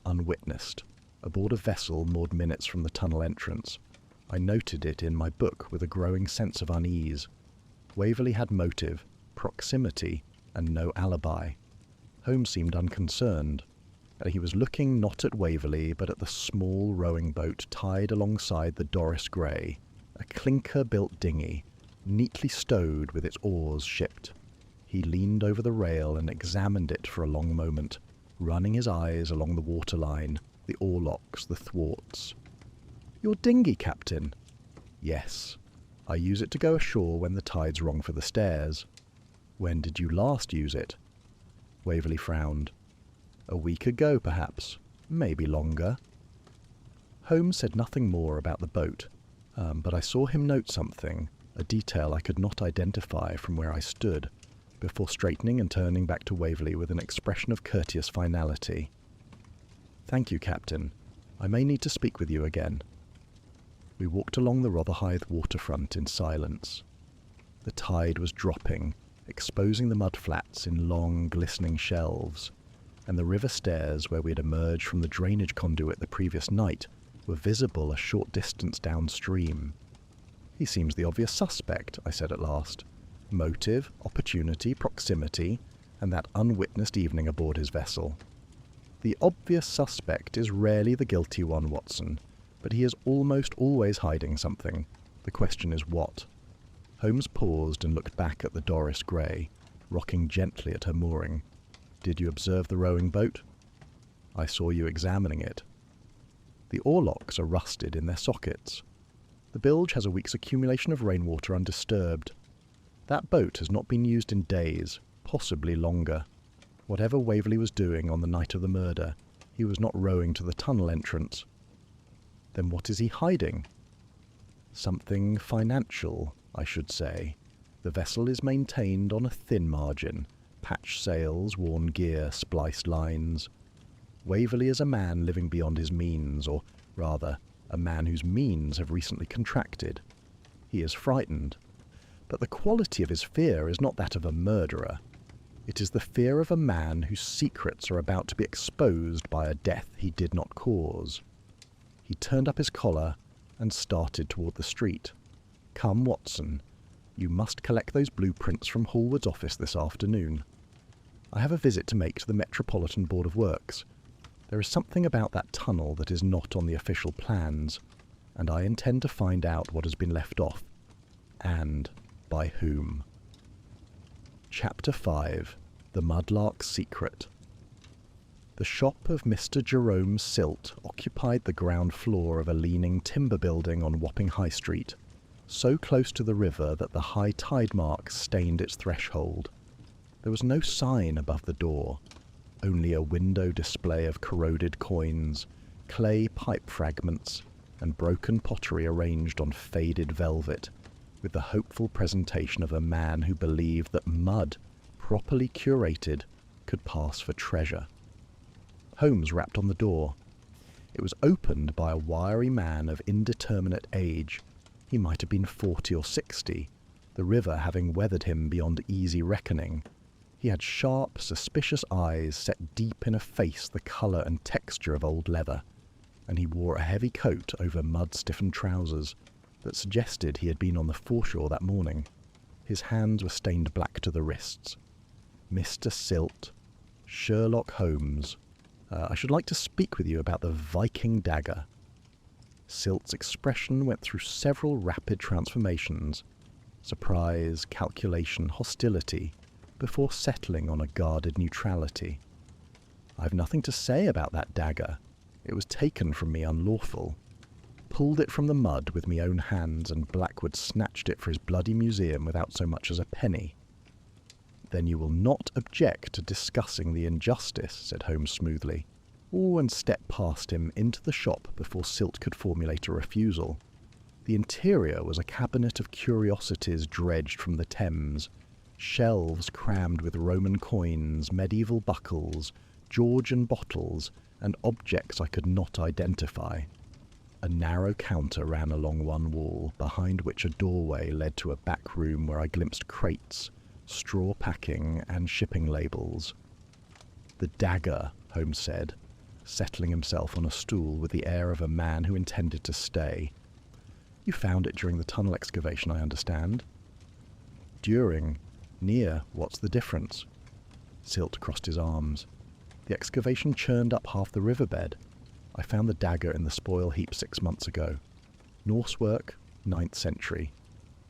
unwitnessed, aboard a vessel moored minutes from the tunnel entrance. I noted it in my book with a growing sense of unease. Waverley had motive, proximity, and no alibi. Holmes seemed unconcerned. He was looking not at Waverley, but at the small rowing boat tied alongside the Doris Grey, a clinker-built dinghy, neatly stowed with its oars shipped. He leaned over the rail and examined it for a long moment, running his eyes along the waterline, the oarlocks, the thwarts. Your dinghy, Captain? Yes. I use it to go ashore when the tide's wrong for the stairs. When did you last use it? Waverley frowned. A week ago, perhaps. Maybe longer. Holmes said nothing more about the boat, but I saw him note something, a detail I could not identify from where I stood, before straightening and turning back to Waverley with an expression of courteous finality. Thank you, Captain. I may need to speak with you again. We walked along the Rotherhithe waterfront in silence. The tide was dropping, exposing the mud flats in long, glistening shelves, and the river stairs where we had emerged from the drainage conduit the previous night were visible a short distance downstream. He seems the obvious suspect, I said at last. Motive, opportunity, proximity, and that unwitnessed evening aboard his vessel. The obvious suspect is rarely the guilty one, Watson, but he is almost always hiding something. The question is what? Holmes paused and looked back at the Doris Grey, rocking gently at her mooring. Did you observe the rowing boat? I saw you examining it. The oarlocks are rusted in their sockets. The bilge has a week's accumulation of rainwater undisturbed. That boat has not been used in days, possibly longer. Whatever Waverley was doing on the night of the murder, he was not rowing to the tunnel entrance. Then what is he hiding? Something financial, I should say. The vessel is maintained on a thin margin. Patched sails, worn gear, spliced lines. Waverley is a man living beyond his means, or rather, a man whose means have recently contracted. He is frightened. But the quality of his fear is not that of a murderer. It is the fear of a man whose secrets are about to be exposed by a death he did not cause. He turned up his collar and started toward the street. "Come, Watson. You must collect those blueprints from Hallward's office this afternoon. I have a visit to make to the Metropolitan Board of Works. There is something about that tunnel that is not on the official plans, and I intend to find out what has been left off, and by whom." Chapter 5. The Mudlark's Secret. The shop of Mr. Jerome Silt occupied the ground floor of a leaning timber building on Wapping High Street, so close to the river that the high tide mark stained its threshold. There was no sign above the door, only a window display of corroded coins, clay pipe fragments, and broken pottery arranged on faded velvet, with the hopeful presentation of a man who believed that mud, properly curated, could pass for treasure. Holmes rapped on the door. It was opened by a wiry man of indeterminate age. He might have been 40 or 60, the river having weathered him beyond easy reckoning. He had sharp, suspicious eyes set deep in a face the colour and texture of old leather, and he wore a heavy coat over mud-stiffened trousers that suggested he had been on the foreshore that morning. His hands were stained black to the wrists. "Mr. Silt, Sherlock Holmes. I should like to speak with you about the Viking dagger." Silt's expression went through several rapid transformations: surprise, calculation, hostility, before settling on a guarded neutrality. "I've nothing to say about that dagger. It was taken from me unlawful. Pulled it from the mud with me own hands, and Blackwood snatched it for his bloody museum without so much as a penny." "Then you will not object to discussing the injustice," said Holmes smoothly, and stepped past him into the shop before Silt could formulate a refusal. The interior was a cabinet of curiosities dredged from the Thames, shelves crammed with Roman coins, medieval buckles, Georgian bottles, and objects I could not identify. A narrow counter ran along one wall, behind which a doorway led to a back room where I glimpsed crates, straw packing, and shipping labels. "The dagger," Holmes said, settling himself on a stool with the air of a man who intended to stay. "You found it during the tunnel excavation, I understand." "During. Near. What's the difference?" Silt crossed his arms. "The excavation churned up half the riverbed. I found the dagger in the spoil heap 6 months ago. Norse work, 9th century.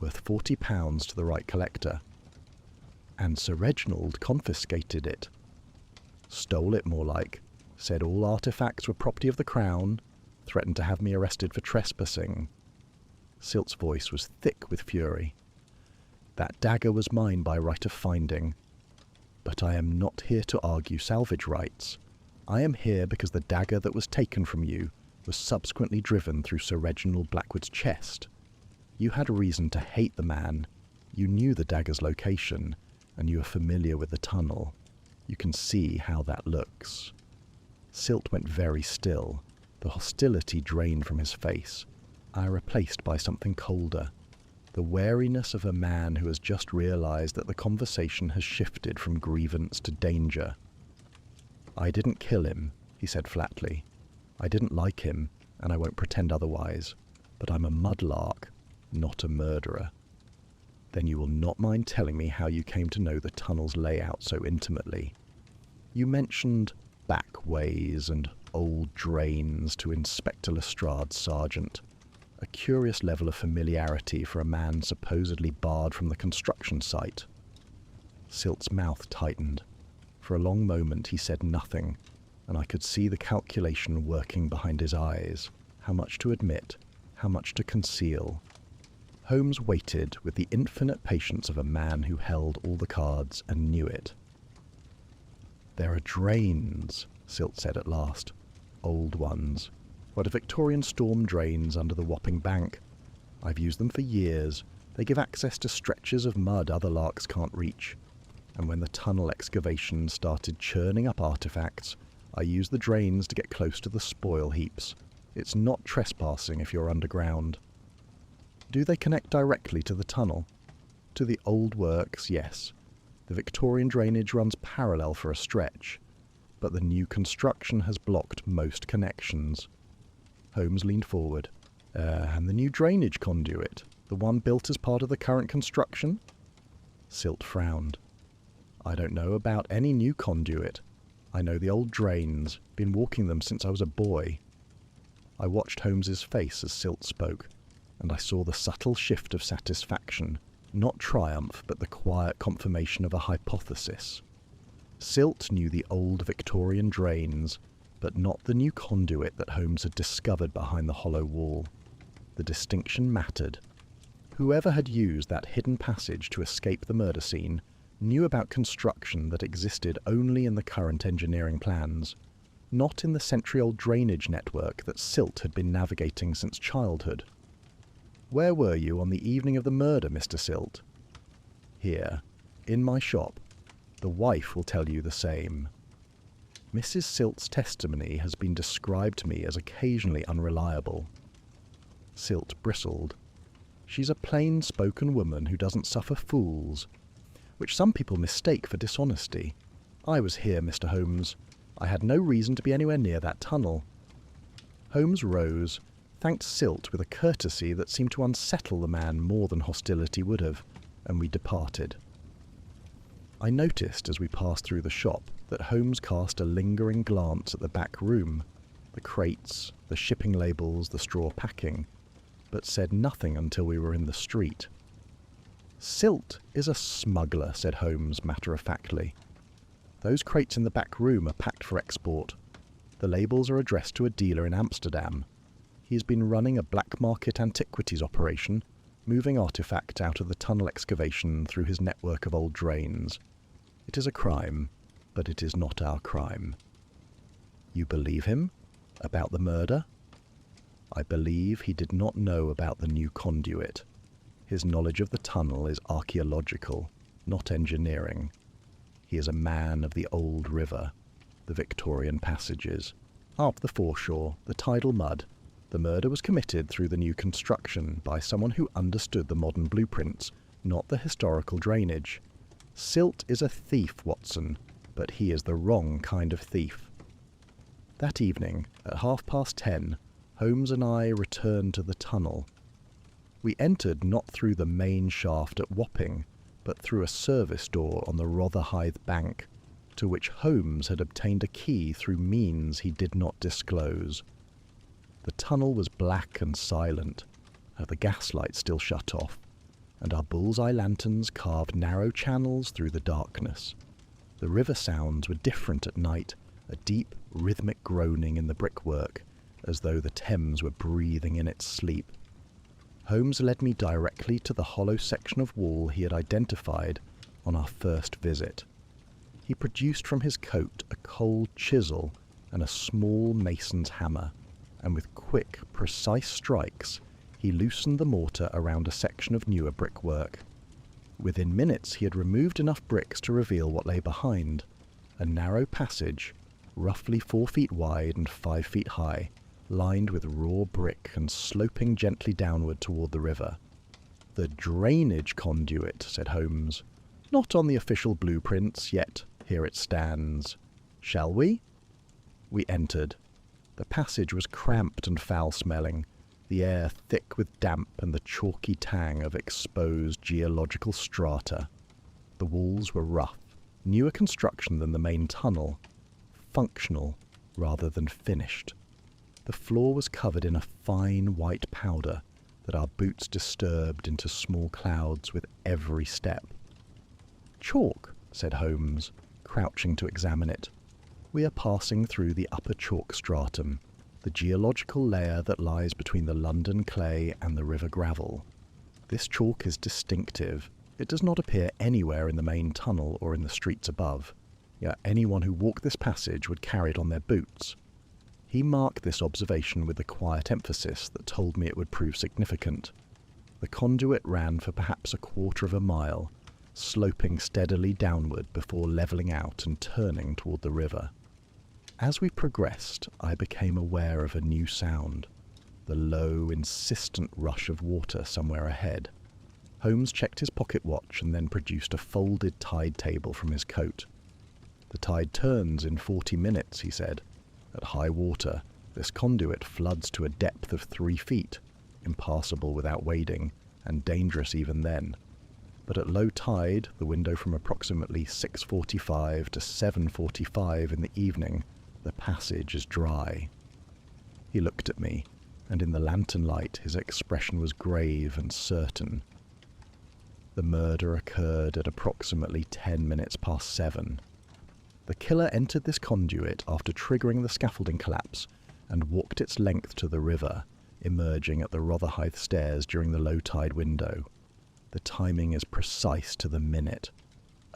Worth £40 to the right collector. And Sir Reginald confiscated it. Stole it, more like. Said all artefacts were property of the Crown. Threatened to have me arrested for trespassing." Silt's voice was thick with fury. "That dagger was mine by right of finding. But I am not here to argue salvage rights. I am here because the dagger that was taken from you was subsequently driven through Sir Reginald Blackwood's chest. You had reason to hate the man. You knew the dagger's location, and you are familiar with the tunnel. You can see how that looks." Silt went very still. The hostility drained from his face. I replaced by something colder. The wariness of a man who has just realized that the conversation has shifted from grievance to danger. "I didn't kill him," he said flatly. "I didn't like him, and I won't pretend otherwise. But I'm a mudlark, not a murderer." "Then you will not mind telling me how you came to know the tunnel's layout so intimately. You mentioned back ways and old drains to Inspector Lestrade's sergeant. A curious level of familiarity for a man supposedly barred from the construction site." Silt's mouth tightened. For a long moment he said nothing, and I could see the calculation working behind his eyes. How much to admit, how much to conceal. Holmes waited with the infinite patience of a man who held all the cards and knew it. "There are drains," Silt said at last. "Old ones. What are Victorian storm drains under the Wapping Bank? I've used them for years. They give access to stretches of mud other larks can't reach. And when the tunnel excavation started churning up artifacts, I used the drains to get close to the spoil heaps. It's not trespassing if you're underground." Do they connect directly to the tunnel? To the old works, yes. The Victorian drainage runs parallel for a stretch, but the new construction has blocked most connections. Holmes leaned forward. And the new drainage conduit, the one built as part of the current construction? Silt frowned. I don't know about any new conduit. I know the old drains, been walking them since I was a boy. I watched Holmes's face as Silt spoke, and I saw the subtle shift of satisfaction, not triumph, but the quiet confirmation of a hypothesis. Silt knew the old Victorian drains, but not the new conduit that Holmes had discovered behind the hollow wall. The distinction mattered. Whoever had used that hidden passage to escape the murder scene knew about construction that existed only in the current engineering plans, not in the century-old drainage network that Silt had been navigating since childhood. Where were you on the evening of the murder, Mr. Silt? Here, in my shop. The wife will tell you the same. Mrs. Silt's testimony has been described to me as occasionally unreliable. Silt bristled. She's a plain-spoken woman who doesn't suffer fools, which some people mistake for dishonesty. I was here, Mr. Holmes. I had no reason to be anywhere near that tunnel. Holmes rose, thanked Silt with a courtesy that seemed to unsettle the man more than hostility would have, and we departed. I noticed as we passed through the shop that Holmes cast a lingering glance at the back room, the crates, the shipping labels, the straw packing, but said nothing until we were in the street. Silt is a smuggler, said Holmes matter-of-factly. Those crates in the back room are packed for export. The labels are addressed to a dealer in Amsterdam. He has been running a black market antiquities operation, moving artifacts out of the tunnel excavation through his network of old drains. It is a crime, but it is not our crime. You believe him? About the murder? I believe he did not know about the new conduit. His knowledge of the tunnel is archaeological, not engineering. He is a man of the old river, the Victorian passages. Up the foreshore, the tidal mud. The murder was committed through the new construction by someone who understood the modern blueprints, not the historical drainage. Silt is a thief, Watson, but he is the wrong kind of thief. That evening, at 10:30, Holmes and I returned to the tunnel. We entered not through the main shaft at Wapping, but through a service door on the Rotherhithe bank, to which Holmes had obtained a key through means he did not disclose. The tunnel was black and silent, the gaslight still shut off, and our bullseye lanterns carved narrow channels through the darkness. The river sounds were different at night, a deep, rhythmic groaning in the brickwork, as though the Thames were breathing in its sleep. Holmes led me directly to the hollow section of wall he had identified on our first visit. He produced from his coat a cold chisel and a small mason's hammer, and with quick, precise strikes, he loosened the mortar around a section of newer brickwork. Within minutes he had removed enough bricks to reveal what lay behind, a narrow passage, roughly 4 feet wide and 5 feet high, lined with raw brick and sloping gently downward toward the river. The drainage conduit, said Holmes. Not on the official blueprints, yet here it stands. Shall we? We entered. The passage was cramped and foul-smelling, the air thick with damp and the chalky tang of exposed geological strata. The walls were rough, newer construction than the main tunnel, functional rather than finished. The floor was covered in a fine white powder that our boots disturbed into small clouds with every step. Chalk, said Holmes, crouching to examine it. We are passing through the upper chalk stratum, the geological layer that lies between the London clay and the river gravel. This chalk is distinctive. It does not appear anywhere in the main tunnel or in the streets above, yet anyone who walked this passage would carry it on their boots. He marked this observation with a quiet emphasis that told me it would prove significant. The conduit ran for perhaps a quarter of a mile, sloping steadily downward before levelling out and turning toward the river. As we progressed, I became aware of a new sound. the low, insistent rush of water somewhere ahead. Holmes checked his pocket watch and then produced a folded tide table from his coat. "The tide turns in 40 minutes, he said. "At high water, this conduit floods to a depth of 3 feet, impassable without wading, and dangerous even then. But at low tide, the window from approximately 6:45 to 7:45 in the evening, the passage is dry." He looked at me, and in the lantern light his expression was grave and certain. "The murder occurred at approximately 10 minutes past 7. The killer entered this conduit after triggering the scaffolding collapse and walked its length to the river, emerging at the Rotherhithe stairs during the low tide window. The timing is precise to the minute.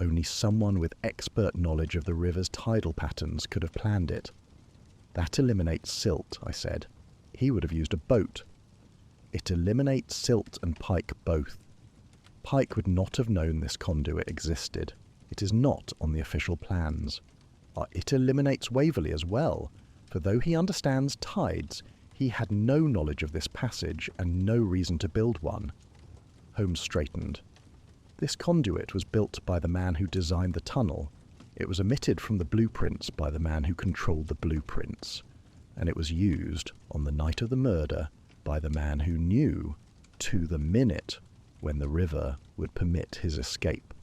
Only someone with expert knowledge of the river's tidal patterns could have planned it." "That eliminates silt," I said. "He would have used a boat." "It eliminates silt and Pike both. Pike would not have known this conduit existed. It is not on the official plans. It eliminates Waverley as well, for though he understands tides, he had no knowledge of this passage and no reason to build one." Holmes straightened. "This conduit was built by the man who designed the tunnel. It was omitted from the blueprints by the man who controlled the blueprints. And it was used, on the night of the murder, by the man who knew, to the minute, when the river would permit his escape."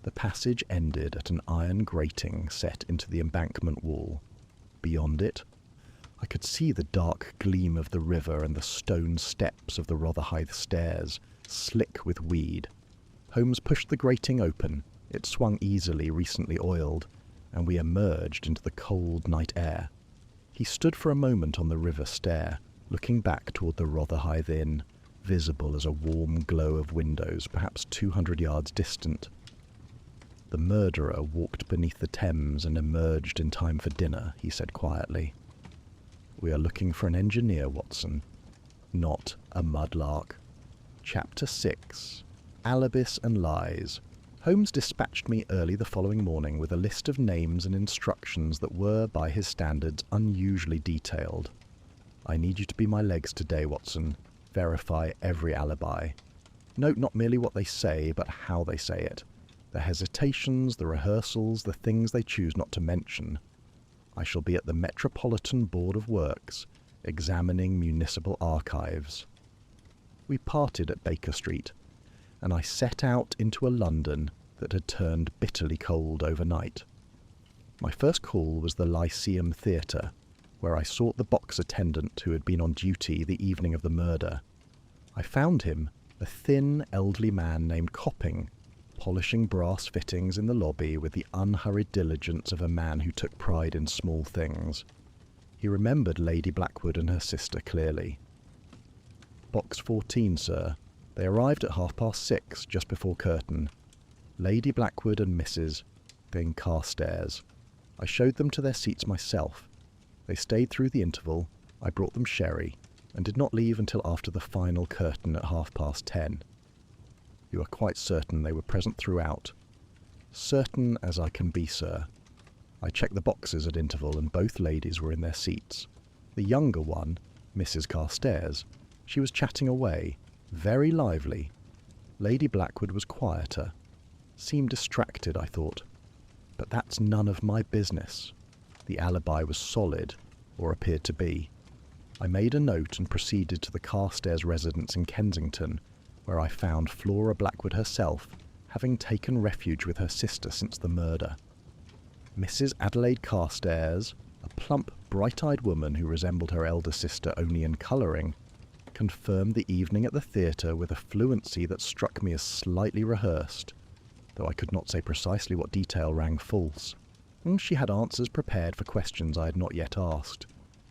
The passage ended at an iron grating set into the embankment wall. Beyond it, I could see the dark gleam of the river and the stone steps of the Rotherhithe stairs, slick with weed. Holmes pushed the grating open. It swung easily, recently oiled, and we emerged into the cold night air. He stood for a moment on the river stair, looking back toward the Rotherhithe Inn, visible as a warm glow of windows, perhaps 200 yards distant. "The murderer walked beneath the Thames and emerged in time for dinner," he said quietly. "We are looking for an engineer, Watson, not a mudlark." Chapter 6. Alibis and Lies. Holmes dispatched me early the following morning with a list of names and instructions that were, by his standards, unusually detailed. "I need you to be my legs today, Watson. Verify every alibi. Note not merely what they say, but how they say it. The hesitations, the rehearsals, the things they choose not to mention. I shall be at the Metropolitan Board of Works, examining municipal archives." We parted at Baker Street, and I set out into a London that had turned bitterly cold overnight. My first call was the Lyceum Theatre, where I sought the box attendant who had been on duty the evening of the murder. I found him, a thin, elderly man named Copping, polishing brass fittings in the lobby with the unhurried diligence of a man who took pride in small things. He remembered Lady Blackwood and her sister clearly. "Box 14, sir. They arrived at 6:30, just before curtain. Lady Blackwood and Mrs. going Carstairs. I showed them to their seats myself. They stayed through the interval. I brought them sherry, and did not leave until after the final curtain at 10:30. "You are quite certain they were present throughout?" "Certain as I can be, sir. I checked the boxes at interval, and both ladies were in their seats. The younger one, Mrs. Carstairs, she was chatting away, very lively. Lady Blackwood was quieter. Seemed distracted, I thought. But that's none of my business. The alibi was solid, or appeared to be. I made a note and proceeded to the Carstairs residence in Kensington, where I found Flora Blackwood herself, having taken refuge with her sister since the murder. Mrs. Adelaide Carstairs, a plump, bright-eyed woman who resembled her elder sister only in colouring, confirmed the evening at the theatre with a fluency that struck me as slightly rehearsed, though I could not say precisely what detail rang false. She had answers prepared for questions I had not yet asked,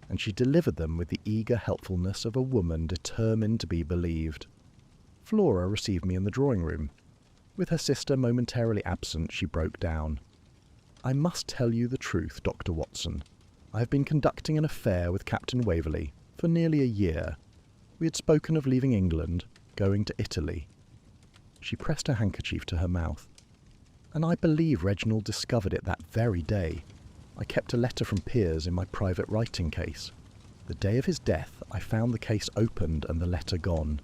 and she delivered them with the eager helpfulness of a woman determined to be believed. Flora received me in the drawing-room. With her sister momentarily absent, she broke down. "I must tell you the truth, Dr. Watson. I have been conducting an affair with Captain Waverley for nearly a year. We had spoken of leaving England, going to Italy." She pressed her handkerchief to her mouth. "And I believe Reginald discovered it that very day. I kept a letter from Piers in my private writing case. The day of his death, I found the case opened and the letter gone.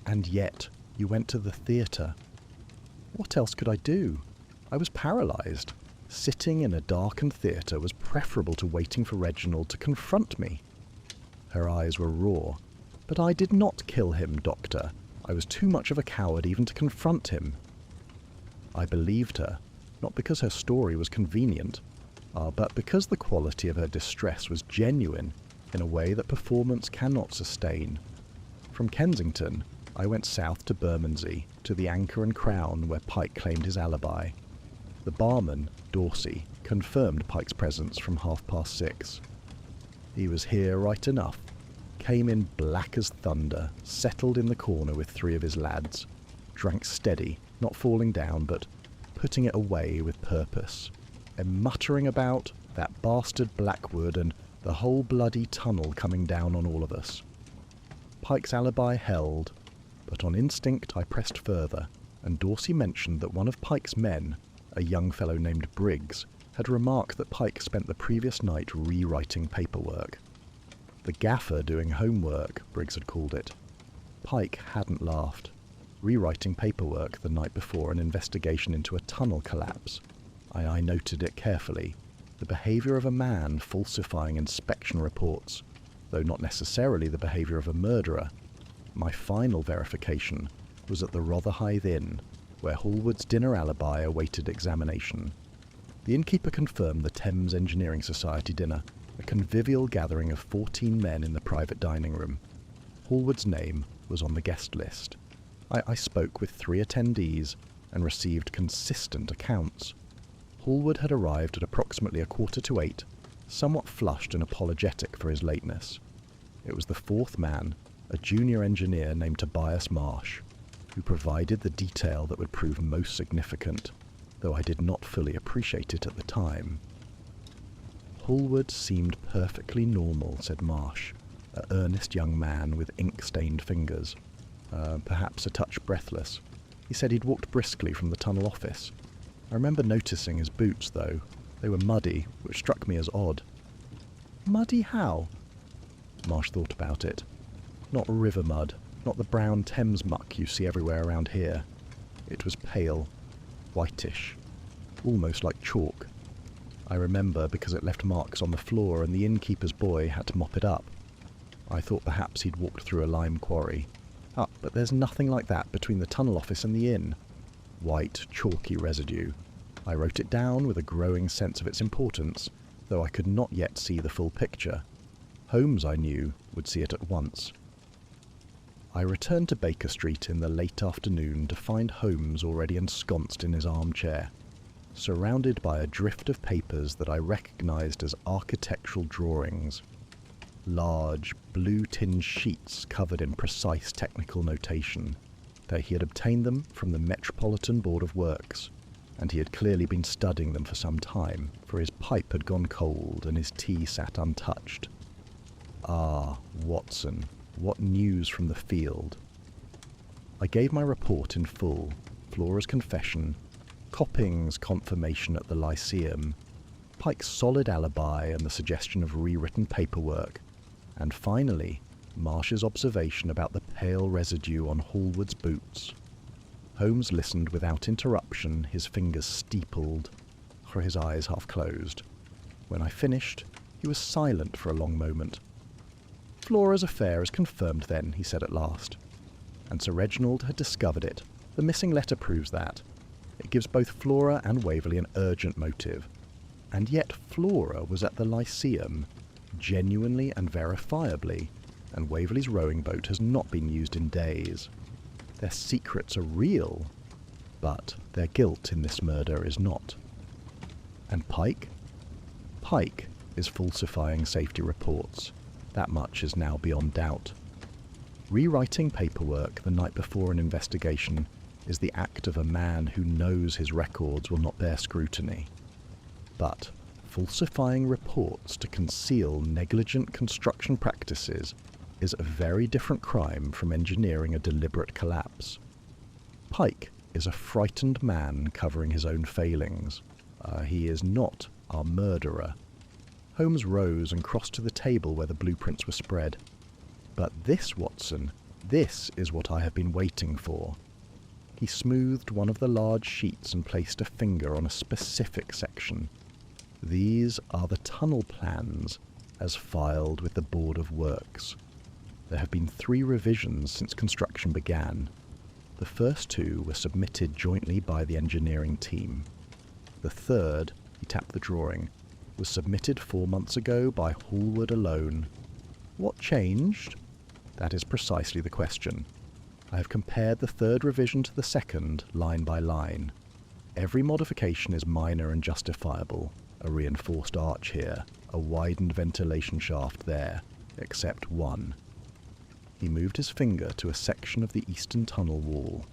And yet, you went to the theatre. What else could I do? I was paralysed. Sitting in a darkened theatre was preferable to waiting for Reginald to confront me. Her eyes were raw. But I did not kill him, Doctor. I was too much of a coward even to confront him. I believed her, not because her story was convenient, but because the quality of her distress was genuine in a way that performance cannot sustain. From Kensington, I went south to Bermondsey, to the Anchor and Crown, where Pike claimed his alibi. The barman, Dorsey, confirmed Pike's presence from 6:30. He was here right enough, came in black as thunder, settled in the corner with 3 of his lads, drank steady, not falling down, but putting it away with purpose, and muttering about that bastard Blackwood and the whole bloody tunnel coming down on all of us. Pike's alibi held, but on instinct I pressed further, and Dorsey mentioned that one of Pike's men, a young fellow named Briggs, had remarked that Pike spent the previous night rewriting paperwork. The gaffer doing homework, Briggs had called it. Pike hadn't laughed. Rewriting paperwork the night before an investigation into a tunnel collapse. I noted it carefully. The behaviour of a man falsifying inspection reports, though not necessarily the behaviour of a murderer. My final verification was at the Rotherhithe Inn, where Hallward's dinner alibi awaited examination. The innkeeper confirmed the Thames Engineering Society dinner, a convivial gathering of 14 men in the private dining room. Hallward's name was on the guest list. I spoke with 3 attendees and received consistent accounts. Hallward had arrived at approximately 7:45, somewhat flushed and apologetic for his lateness. It was the 4th man, a junior engineer named Tobias Marsh, who provided the detail that would prove most significant, though I did not fully appreciate it at the time. Hallward seemed perfectly normal, said Marsh, an earnest young man with ink-stained fingers, perhaps a touch breathless. He said he'd walked briskly from the tunnel office. I remember noticing his boots, though. They were muddy, which struck me as odd. Muddy how? Marsh thought about it. Not river mud, not the brown Thames muck you see everywhere around here. It was pale, whitish, almost like chalk. I remember because it left marks on the floor and the innkeeper's boy had to mop it up. I thought perhaps he'd walked through a lime quarry. But there's nothing like that between the tunnel office and the inn. White, chalky residue. I wrote it down with a growing sense of its importance, though I could not yet see the full picture. Holmes, I knew, would see it at once. I returned to Baker Street in the late afternoon to find Holmes already ensconced in his armchair, surrounded by a drift of papers that I recognised as architectural drawings. Large, blue-tinged sheets covered in precise technical notation. That he had obtained them from the Metropolitan Board of Works, and he had clearly been studying them for some time, for his pipe had gone cold and his tea sat untouched. Ah, Watson, what news from the field? I gave my report in full, Flora's confession, Copping's confirmation at the Lyceum, Pike's solid alibi and the suggestion of rewritten paperwork, and finally, Marsh's observation about the pale residue on Hallward's boots. Holmes listened without interruption, his fingers steepled, or his eyes half closed. When I finished, he was silent for a long moment. Flora's affair is confirmed then, he said at last. And Sir Reginald had discovered it. The missing letter proves that. It gives both Flora and Waverley an urgent motive. And yet Flora was at the Lyceum, genuinely and verifiably, and Waverley's rowing boat has not been used in days. Their secrets are real, but their guilt in this murder is not. And Pike? Pike is falsifying safety reports. That much is now beyond doubt. Rewriting paperwork the night before an investigation is the act of a man who knows his records will not bear scrutiny. But falsifying reports to conceal negligent construction practices is a very different crime from engineering a deliberate collapse. Pike is a frightened man covering his own failings. He is not our murderer. Holmes rose and crossed to the table where the blueprints were spread. "But this, Watson, this is what I have been waiting for." He smoothed one of the large sheets and placed a finger on a specific section. "These are the tunnel plans, as filed with the Board of Works. There have been 3 revisions since construction began. The first 2 were submitted jointly by the engineering team. The third," he tapped the drawing, "was submitted 4 months ago by Hallward alone. What changed? That is precisely the question. I have compared the third revision to the second, line by line. Every modification is minor and justifiable. A reinforced arch here, a widened ventilation shaft there, except one." He moved his finger to a section of the eastern tunnel wall.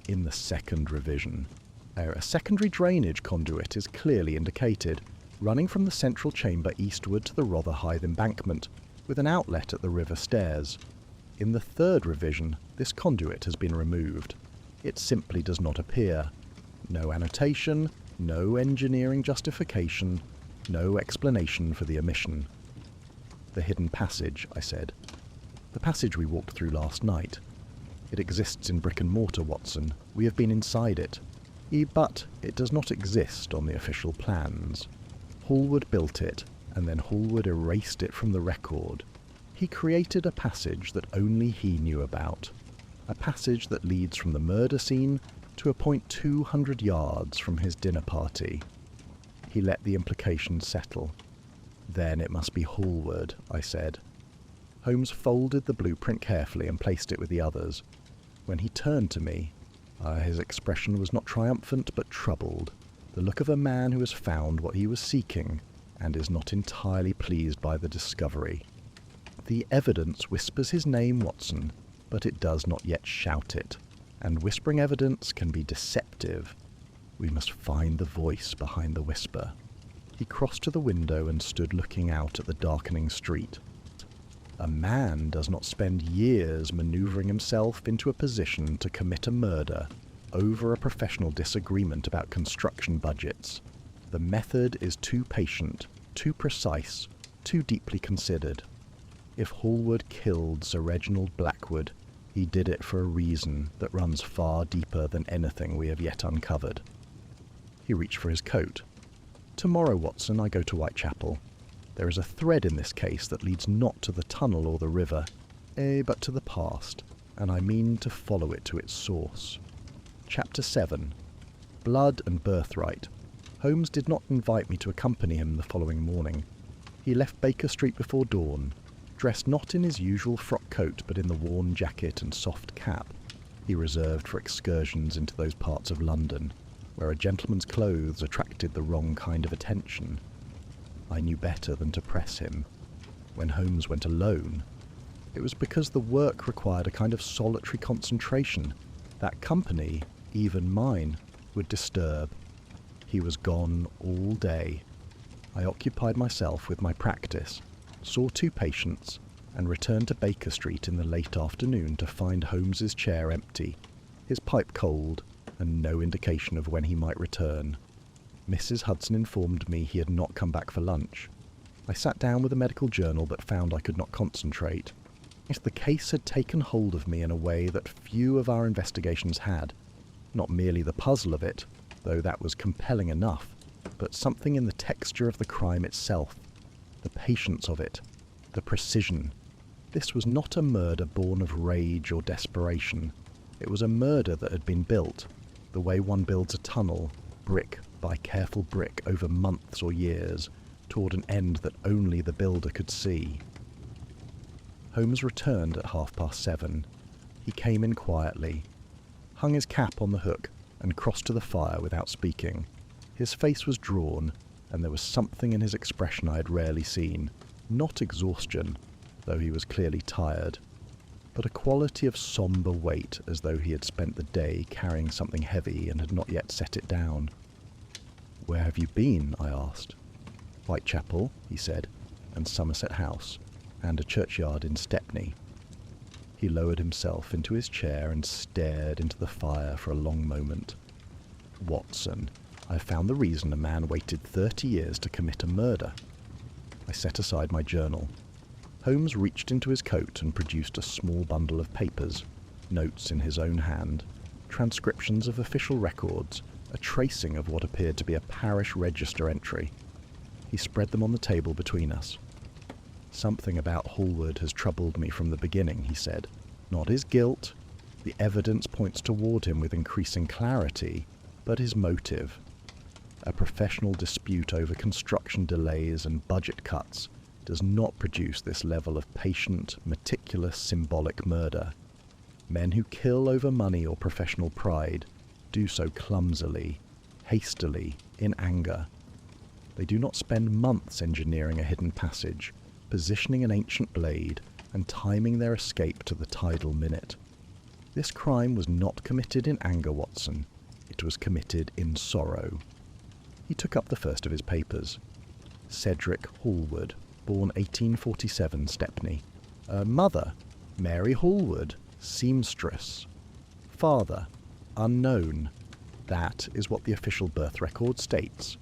"In the second revision, a secondary drainage conduit is clearly indicated, running from the central chamber eastward to the Rotherhithe embankment, with an outlet at the river stairs. In the third revision, this conduit has been removed. It simply does not appear. No annotation, no engineering justification, no explanation for the omission." "The hidden passage," I said. "The passage we walked through last night. It exists in brick and mortar, Watson. We have been inside it. But it does not exist on the official plans. Hallward built it, and then Hallward erased it from the record. He created a passage that only he knew about. A passage that leads from the murder scene to a point 200 yards from his dinner party." He let the implication settle. "Then it must be Hallward," I said. Holmes folded the blueprint carefully and placed it with the others. When he turned to me, his expression was not triumphant but troubled, the look of a man who has found what he was seeking and is not entirely pleased by the discovery. "The evidence whispers his name, Watson, but it does not yet shout it, and whispering evidence can be deceptive. We must find the voice behind the whisper." He crossed to the window and stood looking out at the darkening street. "A man does not spend years manoeuvring himself into a position to commit a murder over a professional disagreement about construction budgets. The method is too patient, too precise, too deeply considered. If Hallward killed Sir Reginald Blackwood, he did it for a reason that runs far deeper than anything we have yet uncovered." He reached for his coat. "Tomorrow, Watson, I go to Whitechapel. There is a thread in this case that leads not to the tunnel or the river, but to the past, and I mean to follow it to its source." Chapter 7. Blood and Birthright. Holmes did not invite me to accompany him the following morning. He left Baker Street before dawn, dressed not in his usual frock coat but in the worn jacket and soft cap he reserved for excursions into those parts of London where a gentleman's clothes attracted the wrong kind of attention. I knew better than to press him. When Holmes went alone, it was because the work required a kind of solitary concentration that company, even mine, would disturb. He was gone all day. I occupied myself with my practice, saw 2 patients, and returned to Baker Street in the late afternoon to find Holmes's chair empty, his pipe cold, and no indication of when he might return. Mrs. Hudson informed me he had not come back for lunch. I sat down with a medical journal but found I could not concentrate. The case had taken hold of me in a way that few of our investigations had. Not merely the puzzle of it, though that was compelling enough, but something in the texture of the crime itself, the patience of it, the precision. This was not a murder born of rage or desperation. It was a murder that had been built, the way one builds a tunnel, brick by careful brick over months or years, toward an end that only the builder could see. Holmes returned at 7:30. He came in quietly, hung his cap on the hook, and crossed to the fire without speaking. His face was drawn, and there was something in his expression I had rarely seen. Not exhaustion, though he was clearly tired, but a quality of sombre weight, as though he had spent the day carrying something heavy and had not yet set it down. "Where have you been?" I asked. "Whitechapel," he said, "and Somerset House, and a churchyard in Stepney." He lowered himself into his chair and stared into the fire for a long moment. "Watson, I have found the reason a man waited 30 years to commit a murder." I set aside my journal. Holmes reached into his coat and produced a small bundle of papers, notes in his own hand, transcriptions of official records, a tracing of what appeared to be a parish register entry. He spread them on the table between us. "Something about Hallward has troubled me from the beginning," he said. "Not his guilt. The evidence points toward him with increasing clarity, but his motive. A professional dispute over construction delays and budget cuts does not produce this level of patient, meticulous, symbolic murder. Men who kill over money or professional pride do so clumsily, hastily, in anger. They do not spend months engineering a hidden passage, positioning an ancient blade, and timing their escape to the tidal minute. This crime was not committed in anger, Watson. It was committed in sorrow." He took up the first of his papers. "Cedric Hallward, born 1847, Stepney. Mother, Mary Hallward, seamstress. Father, unknown. That is what the official birth record states.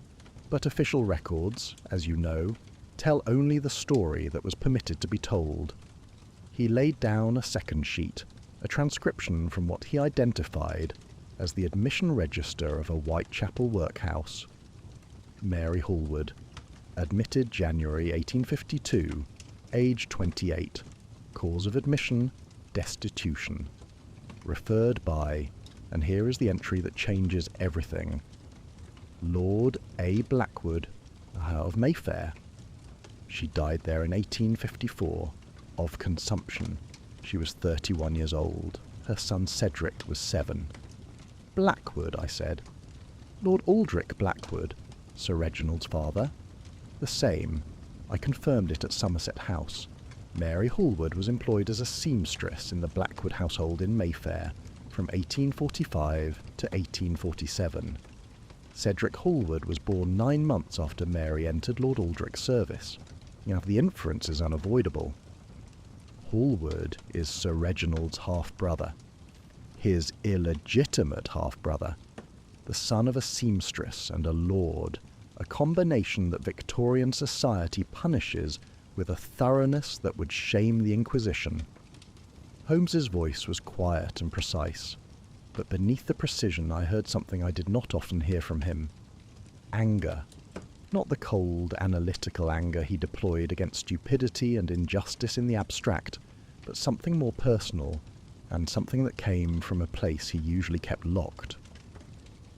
But official records, as you know, tell only the story that was permitted to be told." He laid down a second sheet, a transcription from what he identified as the admission register of a Whitechapel workhouse. "Mary Hallward, admitted January 1852, age 28, cause of admission, destitution. Referred by," and here is the entry that changes everything, "Lord A. Blackwood, of Mayfair. She died there in 1854, of consumption. She was 31 years old. Her son Cedric was 7. "Blackwood," I said. "Lord Aldrich Blackwood, Sir Reginald's father?" "The same. I confirmed it at Somerset House. Mary Hallward was employed as a seamstress in the Blackwood household in Mayfair from 1845 to 1847. Cedric Hallward was born 9 months after Mary entered Lord Aldrich's service. Now, the inference is unavoidable. Hallward is Sir Reginald's half-brother. His illegitimate half-brother. The son of a seamstress and a lord, a combination that Victorian society punishes with a thoroughness that would shame the Inquisition." Holmes's voice was quiet and precise, but beneath the precision I heard something I did not often hear from him. Anger. Not the cold, analytical anger he deployed against stupidity and injustice in the abstract, but something more personal, and something that came from a place he usually kept locked.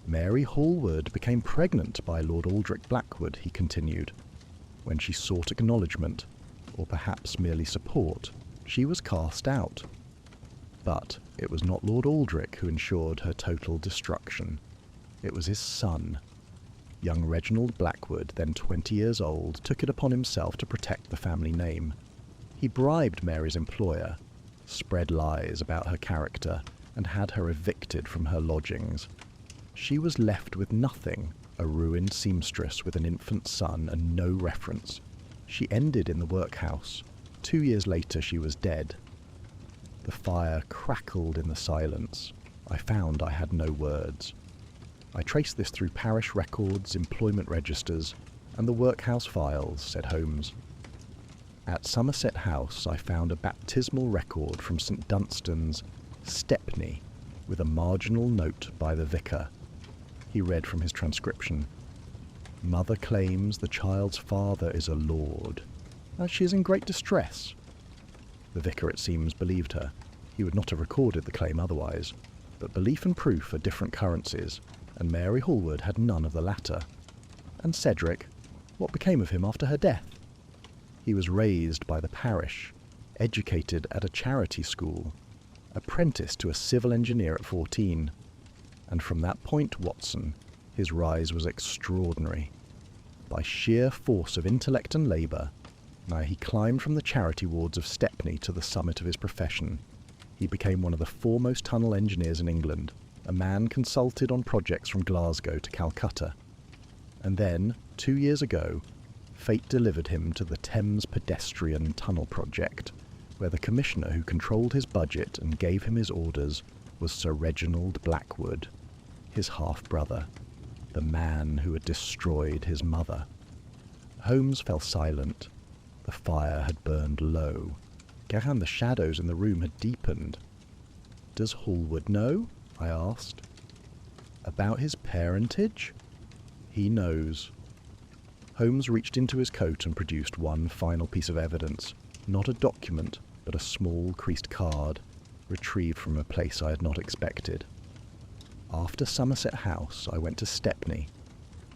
"Mary Hallward became pregnant by Lord Aldrich Blackwood," he continued. "When she sought acknowledgement, or perhaps merely support, she was cast out. But it was not Lord Aldrich who ensured her total destruction. It was his son. Young Reginald Blackwood, then 20 years old, took it upon himself to protect the family name. He bribed Mary's employer, spread lies about her character, and had her evicted from her lodgings. She was left with nothing, a ruined seamstress with an infant son and no reference. She ended in the workhouse. 2 years later she was dead." The fire crackled in the silence. I found I had no words. "I traced this through parish records, employment registers, and the workhouse files," said Holmes. "At Somerset House I found a baptismal record from St Dunstan's, Stepney, with a marginal note by the vicar." He read from his transcription. "Mother claims the child's father is a lord, and she is in great distress." The vicar, it seems, believed her. He would not have recorded the claim otherwise, but belief and proof are different currencies, and Mary Hallward had none of the latter. "And Cedric, what became of him after her death?" "He was raised by the parish, educated at a charity school, apprenticed to a civil engineer at 14. And from that point, Watson, his rise was extraordinary. By sheer force of intellect and labour, he climbed from the charity wards of Stepney to the summit of his profession. He became one of the foremost tunnel engineers in England, a man consulted on projects from Glasgow to Calcutta. And then, 2 years ago, fate delivered him to the Thames pedestrian tunnel project, where the commissioner who controlled his budget and gave him his orders was Sir Reginald Blackwood, his half-brother, the man who had destroyed his mother." Holmes fell silent, The fire had burned low. And the shadows in the room had deepened. "Does Hallwood know?" I asked. "About his parentage?" "He knows." Holmes reached into his coat and produced one final piece of evidence. Not a document, but a small creased card, retrieved from a place I had not expected. "After Somerset House, I went to Stepney.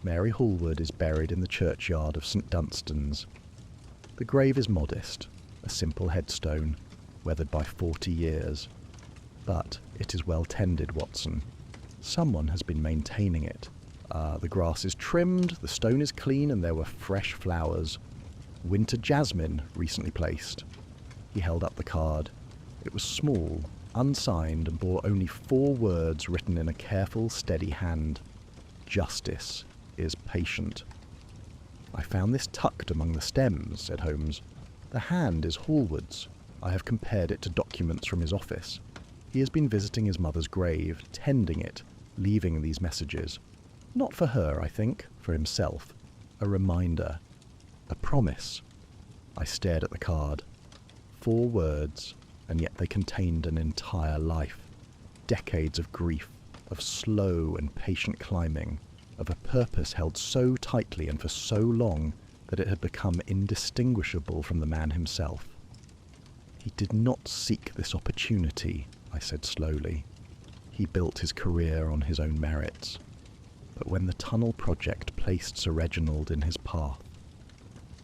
Mary Hallwood is buried in the churchyard of St Dunstan's. The grave is modest, a simple headstone, weathered by 40 years. But it is well tended, Watson. Someone has been maintaining it. The grass is trimmed, the stone is clean, and there were fresh flowers. Winter jasmine recently placed." He held up the card. It was small, unsigned, and bore only 4 words written in a careful, steady hand. "Justice is patient." "I found this tucked among the stems," said Holmes. "The hand is Hallwood's. I have compared it to documents from his office. He has been visiting his mother's grave, tending it, leaving these messages. Not for her, I think, for himself. A reminder. A promise." I stared at the card. 4 words, and yet they contained an entire life. Decades of grief, of slow and patient climbing, of a purpose held so tightly and for so long that it had become indistinguishable from the man himself. "He did not seek this opportunity," I said slowly. "He built his career on his own merits. But when the tunnel project placed Sir Reginald in his path,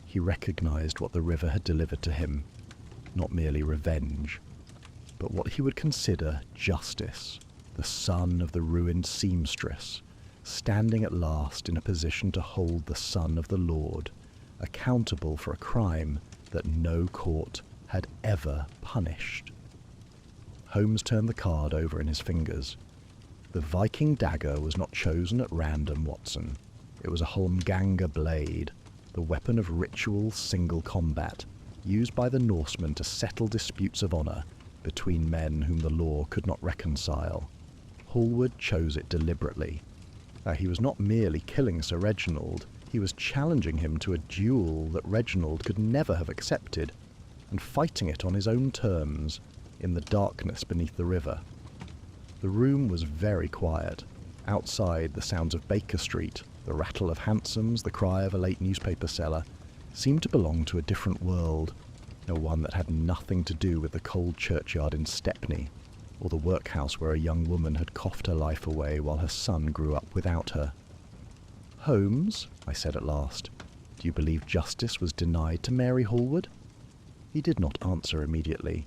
he recognised what the river had delivered to him, not merely revenge, but what he would consider justice, the son of the ruined seamstress, standing at last in a position to hold the son of the Lord, accountable for a crime that no court had ever punished." Holmes turned the card over in his fingers. "The Viking dagger was not chosen at random, Watson. It was a Holmganga blade, the weapon of ritual single combat, used by the Norsemen to settle disputes of honour between men whom the law could not reconcile. Hallwood chose it deliberately. He was not merely killing Sir Reginald, he was challenging him to a duel that Reginald could never have accepted, and fighting it on his own terms, in the darkness beneath the river. The room was very quiet. Outside, the sounds of Baker Street, the rattle of hansoms, the cry of a late newspaper seller, seemed to belong to a different world, one that had nothing to do with the cold churchyard in Stepney, or the workhouse where a young woman had coughed her life away while her son grew up without her. "Holmes," I said at last, "do you believe justice was denied to Mary Hallwood?" He did not answer immediately.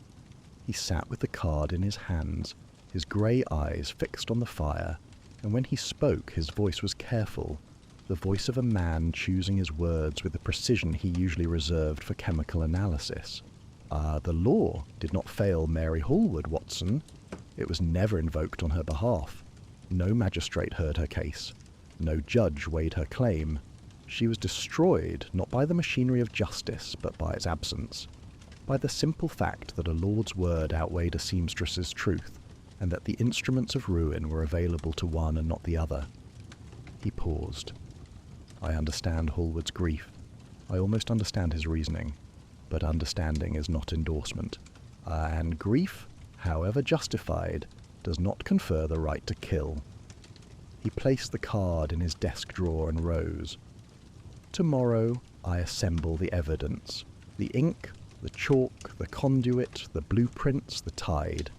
He sat with the card in his hands, his grey eyes fixed on the fire, and when he spoke his voice was careful, the voice of a man choosing his words with the precision he usually reserved for chemical analysis. "The law did not fail Mary Hallwood, Watson. It was never invoked on her behalf. No magistrate heard her case. No judge weighed her claim. She was destroyed not by the machinery of justice, but by its absence. By the simple fact that a lord's word outweighed a seamstress's truth, and that the instruments of ruin were available to one and not the other." He paused. "I understand Hallwood's grief. I almost understand his reasoning. But understanding is not endorsement. And grief, however justified, does not confer the right to kill." He placed the card in his desk drawer and rose. "Tomorrow I assemble the evidence. The ink, the chalk, the conduit, the blueprints, the tide.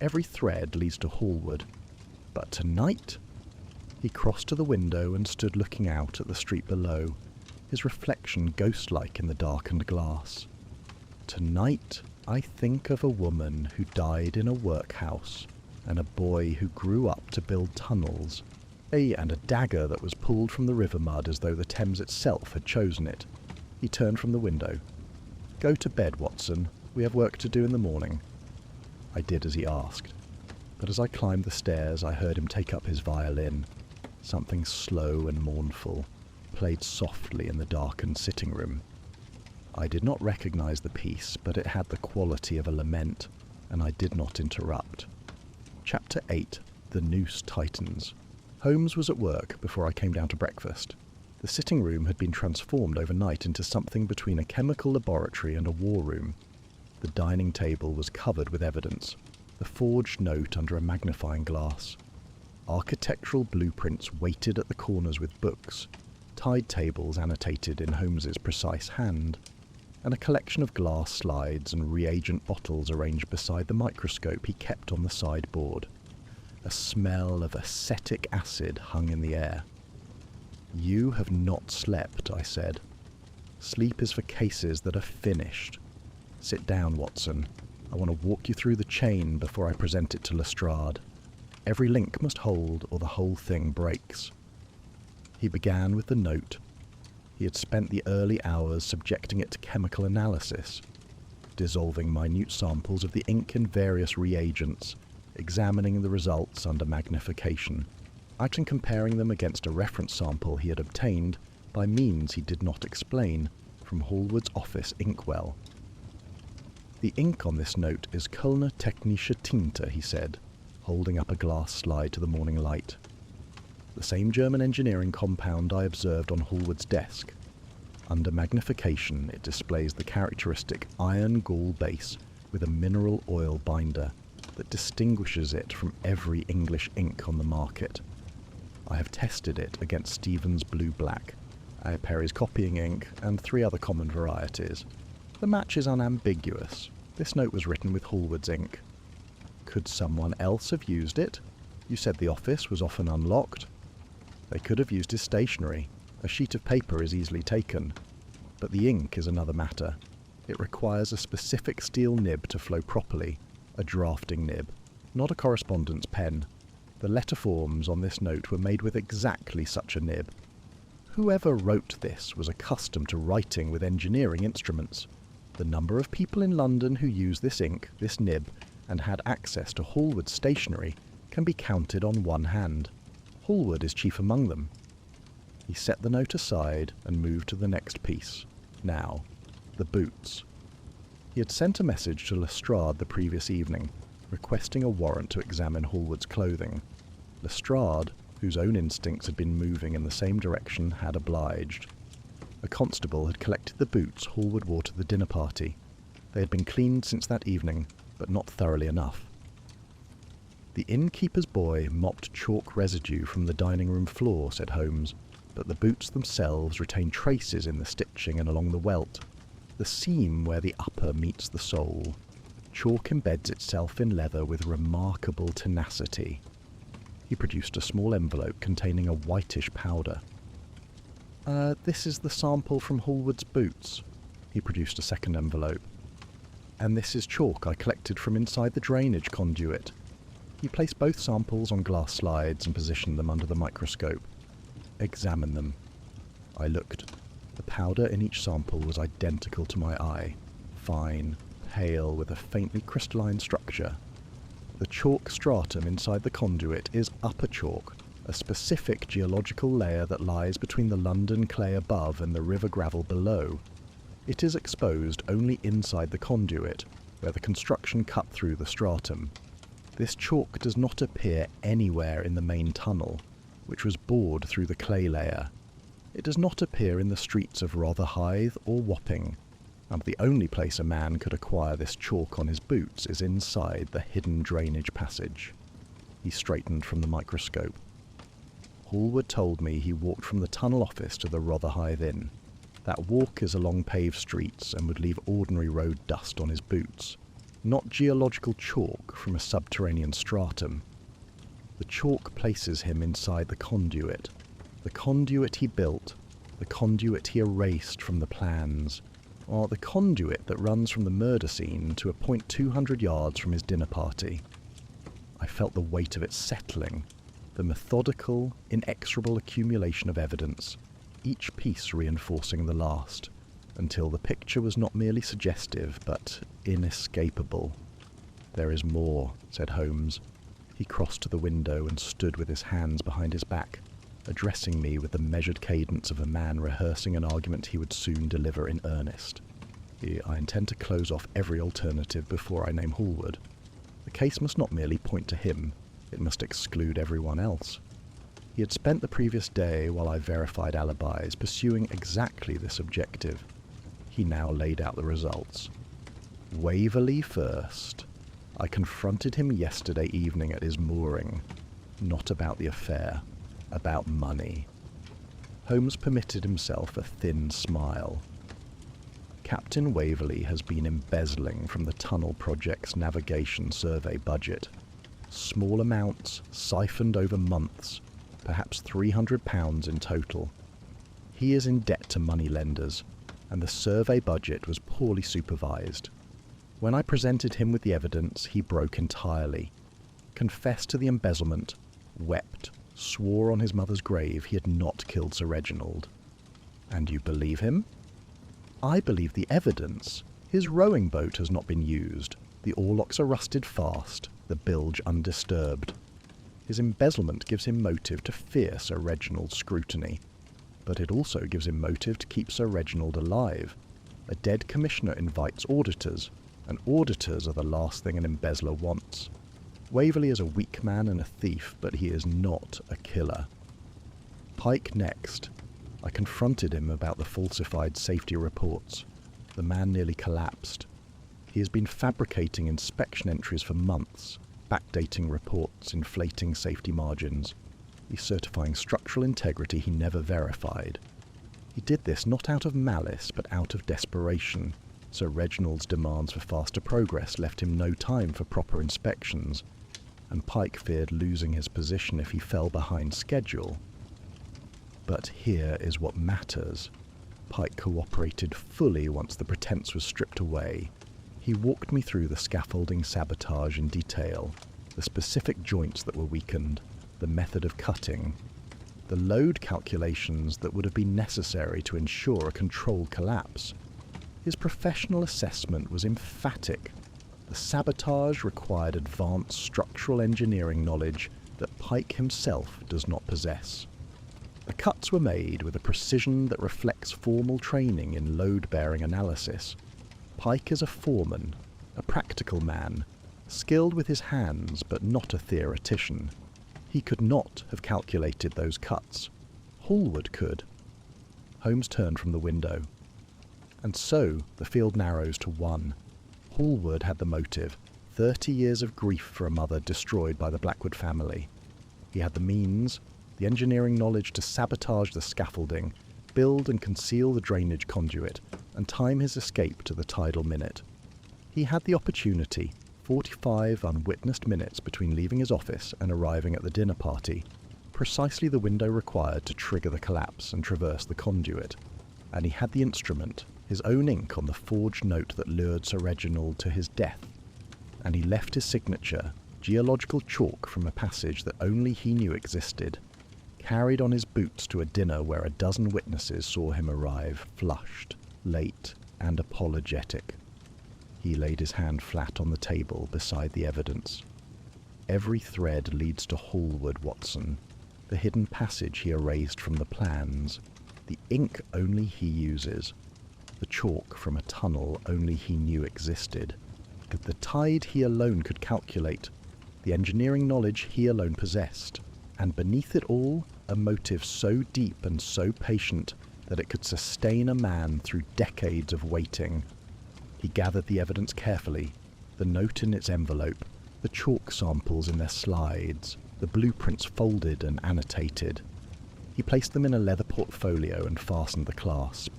Every thread leads to Hallwood. But tonight—" He crossed to the window and stood looking out at the street below, his reflection ghost-like in the darkened glass. "Tonight I think of a woman who died in a workhouse, and a boy who grew up to build tunnels, and a dagger that was pulled from the river mud as though the Thames itself had chosen it." He turned from the window. "Go to bed, Watson. We have work to do in the morning." I did as he asked, but as I climbed the stairs I heard him take up his violin. Something slow and mournful played softly in the darkened sitting room. I did not recognize the piece, but it had the quality of a lament, and I did not interrupt. Chapter 8. The Noose tightens. Holmes was at work before I came down to breakfast. The sitting room had been transformed overnight into something between a chemical laboratory and a war room. The dining table was covered with evidence, the forged note under a magnifying glass. Architectural blueprints weighted at the corners with books, tide tables annotated in Holmes's precise hand, and a collection of glass slides and reagent bottles arranged beside the microscope he kept on the sideboard. A smell of acetic acid hung in the air. "You have not slept," I said. "Sleep is for cases that are finished. Sit down, Watson. I want to walk you through the chain before I present it to Lestrade. Every link must hold, or the whole thing breaks." He began with the note. He had spent the early hours subjecting it to chemical analysis, dissolving minute samples of the ink in various reagents, examining the results under magnification, and comparing them against a reference sample he had obtained, by means he did not explain, from Hallward's office inkwell. "The ink on this note is Kölner Technische Tinte," he said, holding up a glass slide to the morning light. "The same German engineering compound I observed on Hallward's desk. Under magnification, it displays the characteristic iron gall base with a mineral oil binder that distinguishes it from every English ink on the market. I have tested it against Stevens Blue Black, A. Perry's copying ink, and 3 other common varieties. The match is unambiguous. This note was written with Hallward's ink." "Could someone else have used it? You said the office was often unlocked." "They could have used his stationery. A sheet of paper is easily taken. But the ink is another matter. It requires a specific steel nib to flow properly, a drafting nib, not a correspondence pen. The letter forms on this note were made with exactly such a nib. Whoever wrote this was accustomed to writing with engineering instruments. The number of people in London who used this ink, this nib, and had access to Hallward's stationery can be counted on one hand. Hallward is chief among them." He set the note aside and moved to the next piece. Now, the boots. He had sent a message to Lestrade the previous evening, requesting a warrant to examine Hallward's clothing. Lestrade, whose own instincts had been moving in the same direction, had obliged. A constable had collected the boots Hallward wore to the dinner party. They had been cleaned since that evening, but not thoroughly enough. "The innkeeper's boy mopped chalk residue from the dining-room floor," said Holmes, "but the boots themselves retain traces in the stitching and along the welt, the seam where the upper meets the sole. Chalk embeds itself in leather with remarkable tenacity." He produced a small envelope containing a whitish powder. This is the sample from Hallward's boots." He produced a second envelope. "And this is chalk I collected from inside the drainage conduit." He placed both samples on glass slides and positioned them under the microscope. "Examine them." I looked. The powder in each sample was identical to my eye, fine, pale, with a faintly crystalline structure. The chalk stratum inside the conduit is upper chalk, a specific geological layer that lies between the London clay above and the river gravel below. It is exposed only inside the conduit, where the construction cut through the stratum. This chalk does not appear anywhere in the main tunnel, which was bored through the clay layer. It does not appear in the streets of Rotherhithe or Wapping, and the only place a man could acquire this chalk on his boots is inside the hidden drainage passage. He straightened from the microscope. "Hallward told me he walked from the tunnel office to the Rotherhithe Inn. That walk is along paved streets and would leave ordinary road dust on his boots, not geological chalk from a subterranean stratum. The chalk places him inside the conduit he built, the conduit he erased from the plans, or the conduit that runs from the murder scene to a point 200 yards from his dinner party." I felt the weight of it settling, the methodical, inexorable accumulation of evidence, each piece reinforcing the last, until the picture was not merely suggestive, but inescapable. "There is more," said Holmes. He crossed to the window and stood with his hands behind his back, addressing me with the measured cadence of a man rehearsing an argument he would soon deliver in earnest. "I intend to close off every alternative before I name Hallward. The case must not merely point to him, it must exclude everyone else." He had spent the previous day, while I verified alibis, pursuing exactly this objective. He now laid out the results. Waverley first. I confronted him yesterday evening at his mooring. Not about the affair, about money. Holmes permitted himself a thin smile. Captain Waverley has been embezzling from the tunnel project's navigation survey budget. Small amounts, siphoned over months, perhaps £300 in total. He is in debt to moneylenders, and the survey budget was poorly supervised. When I presented him with the evidence, he broke entirely, confessed to the embezzlement, wept, swore on his mother's grave he had not killed Sir Reginald. And you believe him? I believe the evidence. His rowing boat has not been used. The oarlocks are rusted fast, the bilge undisturbed. His embezzlement gives him motive to fear Sir Reginald's scrutiny, but it also gives him motive to keep Sir Reginald alive. A dead commissioner invites auditors, and auditors are the last thing an embezzler wants. Waverley is a weak man and a thief, but he is not a killer. Pike next. I confronted him about the falsified safety reports. The man nearly collapsed. He has been fabricating inspection entries for months, backdating reports, inflating safety margins. He's certifying structural integrity he never verified. He did this not out of malice, but out of desperation. Sir Reginald's demands for faster progress left him no time for proper inspections, and Pike feared losing his position if he fell behind schedule. But here is what matters. Pike cooperated fully once the pretense was stripped away. He walked me through the scaffolding sabotage in detail, the specific joints that were weakened, the method of cutting, the load calculations that would have been necessary to ensure a controlled collapse. His professional assessment was emphatic. The sabotage required advanced structural engineering knowledge that Pike himself does not possess. The cuts were made with a precision that reflects formal training in load-bearing analysis. Pike is a foreman, a practical man, skilled with his hands but not a theoretician. He could not have calculated those cuts. Hallward could. Holmes turned from the window. And so the field narrows to one. Hallward had the motive, 30 years of grief for a mother destroyed by the Blackwood family. He had the means, the engineering knowledge to sabotage the scaffolding, build and conceal the drainage conduit, and time his escape to the tidal minute. He had the opportunity, 45 unwitnessed minutes between leaving his office and arriving at the dinner party, precisely the window required to trigger the collapse and traverse the conduit. And he had the instrument, his own ink on the forged note that lured Sir Reginald to his death. And he left his signature, geological chalk from a passage that only he knew existed, carried on his boots to a dinner where a dozen witnesses saw him arrive, flushed, late, and apologetic. He laid his hand flat on the table beside the evidence. Every thread leads to Hallward, Watson. The hidden passage he erased from the plans. The ink only he uses. The chalk from a tunnel only he knew existed. The tide he alone could calculate. The engineering knowledge he alone possessed. And beneath it all, a motive so deep and so patient that it could sustain a man through decades of waiting. He gathered the evidence carefully, the note in its envelope, the chalk samples in their slides, the blueprints folded and annotated. He placed them in a leather portfolio and fastened the clasp.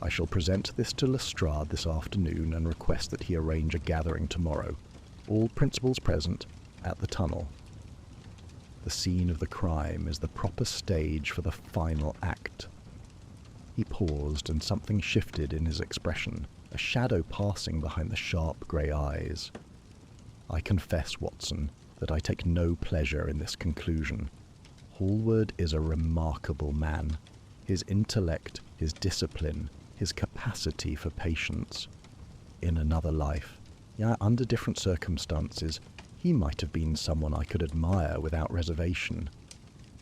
I shall present this to Lestrade this afternoon and request that he arrange a gathering tomorrow. All principals present at the tunnel. The scene of the crime is the proper stage for the final act. He paused and something shifted in his expression, a shadow passing behind the sharp grey eyes. I confess, Watson, that I take no pleasure in this conclusion. Hallward is a remarkable man. His intellect, his discipline, his capacity for patience. In another life, under different circumstances, he might have been someone I could admire without reservation.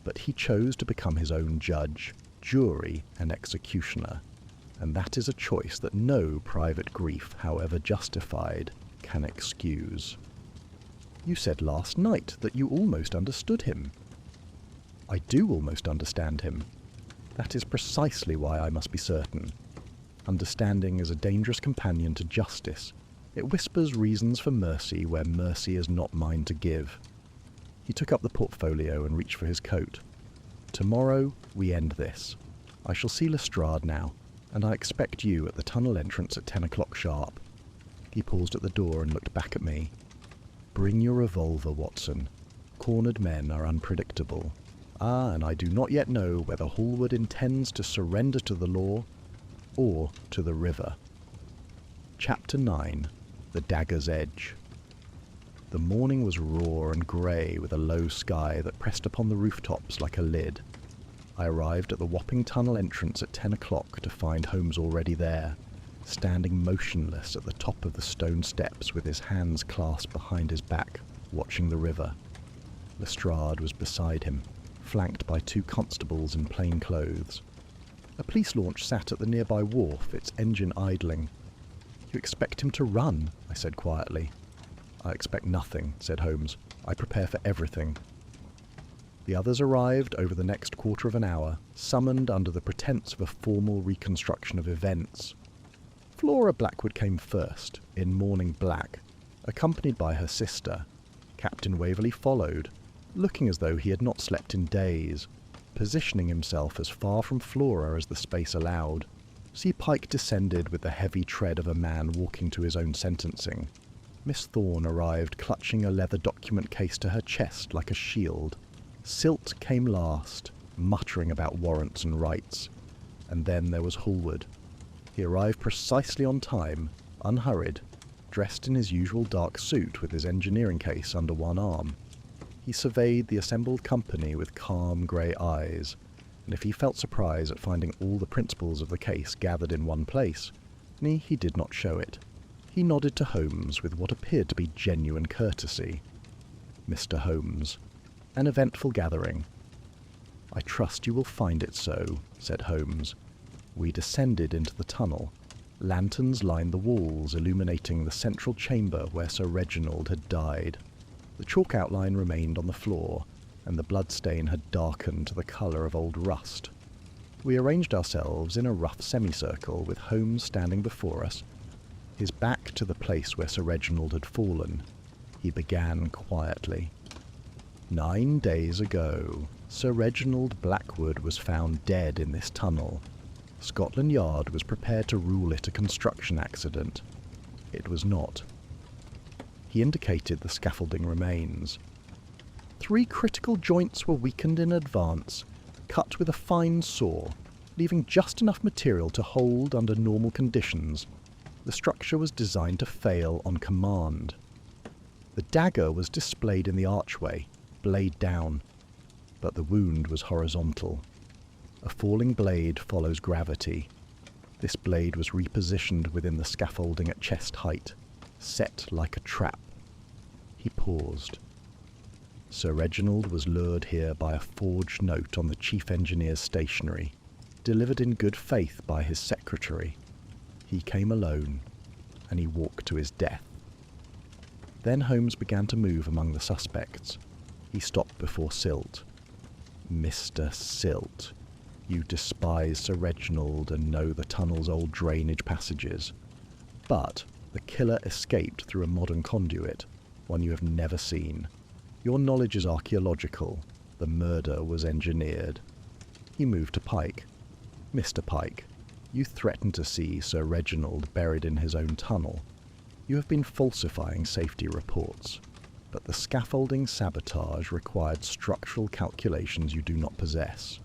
But he chose to become his own judge, jury, and executioner, and that is a choice that no private grief, however justified, can excuse. You said last night that you almost understood him. I do almost understand him. That is precisely why I must be certain. Understanding is a dangerous companion to justice. It whispers reasons for mercy where mercy is not mine to give. He took up the portfolio and reached for his coat. Tomorrow we end this. I shall see Lestrade now, and I expect you at the tunnel entrance at 10 o'clock sharp. He paused at the door and looked back at me. Bring your revolver, Watson. Cornered men are unpredictable. And I do not yet know whether Hallward intends to surrender to the law or to the river. Chapter 9. The Dagger's Edge. The morning was raw and grey with a low sky that pressed upon the rooftops like a lid. I arrived at the Wapping Tunnel entrance at 10 o'clock to find Holmes already there, standing motionless at the top of the stone steps with his hands clasped behind his back, watching the river. Lestrade was beside him, flanked by 2 constables in plain clothes. A police launch sat at the nearby wharf, its engine idling. You expect him to run, I said quietly. I expect nothing, said Holmes. I prepare for everything. The others arrived over the next quarter of an hour, summoned under the pretence of a formal reconstruction of events. Flora Blackwood came first, in mourning black, accompanied by her sister. Captain Waverley followed, looking as though he had not slept in days, positioning himself as far from Flora as the space allowed. C. Pike descended with the heavy tread of a man walking to his own sentencing. Miss Thorne arrived clutching a leather document case to her chest like a shield. Silt came last, muttering about warrants and rights. And then there was Hallward. He arrived precisely on time, unhurried, dressed in his usual dark suit with his engineering case under one arm. He surveyed the assembled company with calm grey eyes, and if he felt surprise at finding all the principals of the case gathered in one place, he did not show it. He nodded to Holmes with what appeared to be genuine courtesy. Mr. Holmes. An eventful gathering. I trust you will find it so, said Holmes. We descended into the tunnel. Lanterns lined the walls, illuminating the central chamber where Sir Reginald had died. The chalk outline remained on the floor, and the bloodstain had darkened to the colour of old rust. We arranged ourselves in a rough semicircle, with Holmes standing before us, his back to the place where Sir Reginald had fallen. He began quietly. 9 days ago, Sir Reginald Blackwood was found dead in this tunnel. Scotland Yard was prepared to rule it a construction accident. It was not. He indicated the scaffolding remains. 3 critical joints were weakened in advance, cut with a fine saw, leaving just enough material to hold under normal conditions. The structure was designed to fail on command. The dagger was displayed in the archway, blade down, but the wound was horizontal. A falling blade follows gravity. This blade was repositioned within the scaffolding at chest height, set like a trap. He paused. Sir Reginald was lured here by a forged note on the chief engineer's stationery, delivered in good faith by his secretary. He came alone, and he walked to his death. Then Holmes began to move among the suspects. He stopped before Silt. Mr. Silt, you despise Sir Reginald and know the tunnel's old drainage passages. But the killer escaped through a modern conduit, one you have never seen. Your knowledge is archaeological. The murder was engineered. He moved to Pike. Mr. Pike, you threatened to see Sir Reginald buried in his own tunnel. You have been falsifying safety reports, but the scaffolding sabotage required structural calculations you do not possess.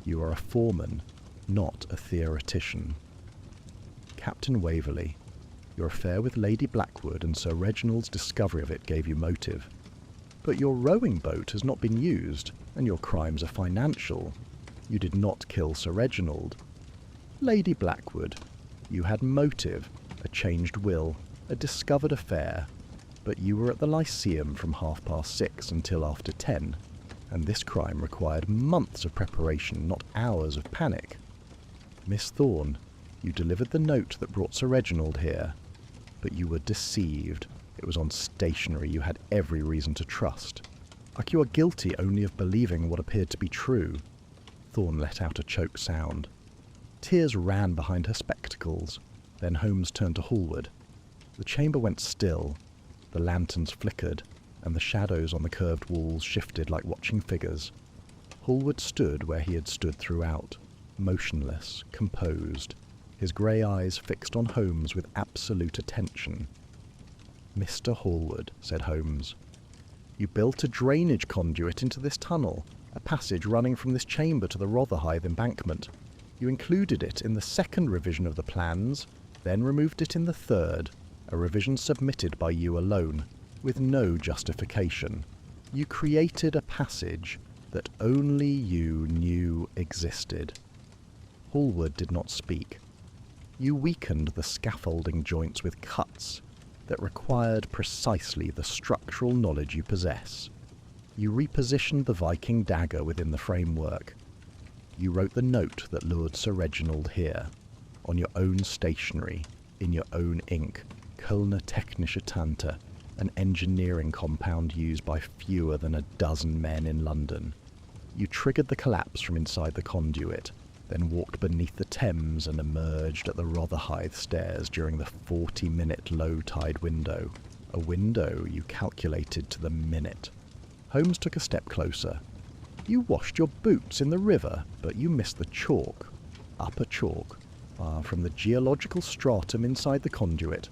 You are a foreman, not a theoretician. Captain Waverley, your affair with Lady Blackwood and Sir Reginald's discovery of it gave you motive. But your rowing boat has not been used, and your crimes are financial. You did not kill Sir Reginald. Lady Blackwood, you had motive, a changed will, a discovered affair, but you were at the Lyceum from 6:30 until after 10, and this crime required months of preparation, not hours of panic. Miss Thorne, you delivered the note that brought Sir Reginald here, but you were deceived. It was on stationery you had every reason to trust. Like you are guilty only of believing what appeared to be true. Thorne let out a choked sound. Tears ran behind her spectacles. Then Holmes turned to Hallward. The chamber went still. The lanterns flickered, and the shadows on the curved walls shifted like watching figures. Hallward stood where he had stood throughout, motionless, composed, his grey eyes fixed on Holmes with absolute attention. "Mr. Hallward," said Holmes, "you built a drainage conduit into this tunnel, a passage running from this chamber to the Rotherhithe embankment. You included it in the second revision of the plans, then removed it in the third, a revision submitted by you alone, with no justification. You created a passage that only you knew existed." Hallward did not speak. "You weakened the scaffolding joints with cuts that required precisely the structural knowledge you possess. You repositioned the Viking dagger within the framework. You wrote the note that lured Sir Reginald here, on your own stationery, in your own ink, Kölner Technische Tante, an engineering compound used by fewer than a dozen men in London. You triggered the collapse from inside the conduit, then walked beneath the Thames and emerged at the Rotherhithe stairs during the 40-minute low-tide window, a window you calculated to the minute." Holmes took a step closer. "You washed your boots in the river, but you missed the chalk. Upper chalk, from the geological stratum inside the conduit.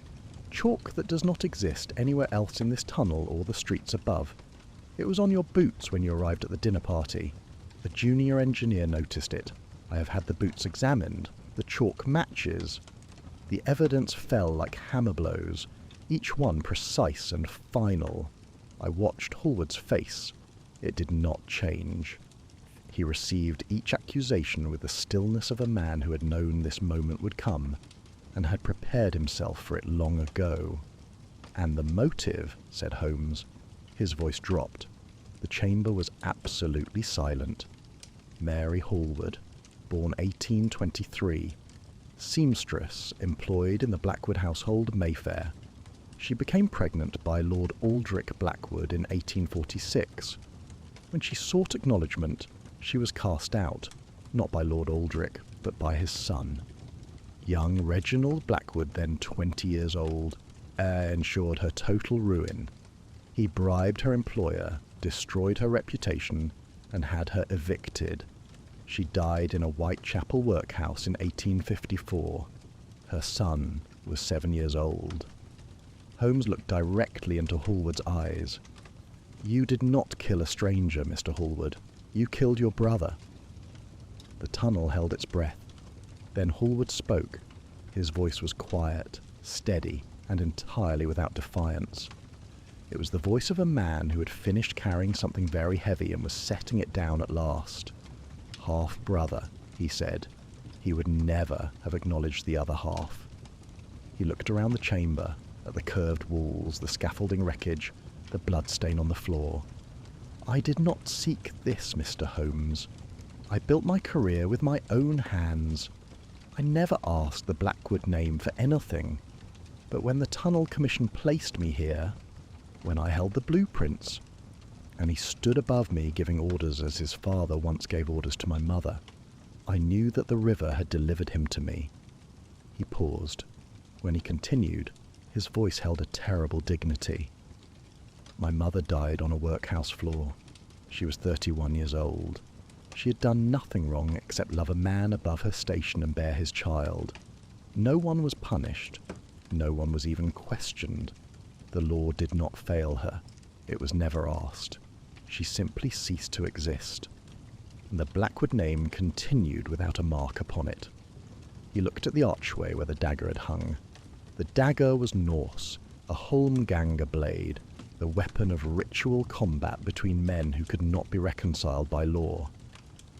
Chalk that does not exist anywhere else in this tunnel or the streets above. It was on your boots when you arrived at the dinner party. A junior engineer noticed it. I have had the boots examined. The chalk matches. The evidence fell like hammer blows, each one precise and final. I watched Hallward's face. It did not change. He received each accusation with the stillness of a man who had known this moment would come, and had prepared himself for it long ago. And the motive," said Holmes. His voice dropped. The chamber was absolutely silent. "Mary Hallward, born 1823, seamstress employed in the Blackwood household Mayfair. She became pregnant by Lord Aldrich Blackwood in 1846. When she sought acknowledgement, she was cast out, not by Lord Aldrich, but by his son. Young Reginald Blackwood, then 20 years old, ensured her total ruin. He bribed her employer, destroyed her reputation, and had her evicted. She died in a Whitechapel workhouse in 1854. Her son was 7 years old." Holmes looked directly into Hallward's eyes. "You did not kill a stranger, Mr. Hallward. You killed your brother." The tunnel held its breath. Then Hallward spoke. His voice was quiet, steady, and entirely without defiance. It was the voice of a man who had finished carrying something very heavy and was setting it down at last. "Half-brother," he said. He would never have acknowledged the other half. He looked around the chamber, at the curved walls, the scaffolding wreckage, the bloodstain on the floor. "I did not seek this, Mr. Holmes. I built my career with my own hands. I never asked the Blackwood name for anything. But when the Tunnel Commission placed me here, when I held the blueprints," and he stood above me giving orders as his father once gave orders to my mother, "I knew that the river had delivered him to me." He paused. When he continued, his voice held a terrible dignity. "My mother died on a workhouse floor. She was 31 years old. She had done nothing wrong except love a man above her station and bear his child. No one was punished. No one was even questioned. The law did not fail her. It was never asked. She simply ceased to exist." And the Blackwood name continued without a mark upon it. He looked at the archway where the dagger had hung. The dagger was Norse, a Holmganga blade, the weapon of ritual combat between men who could not be reconciled by law.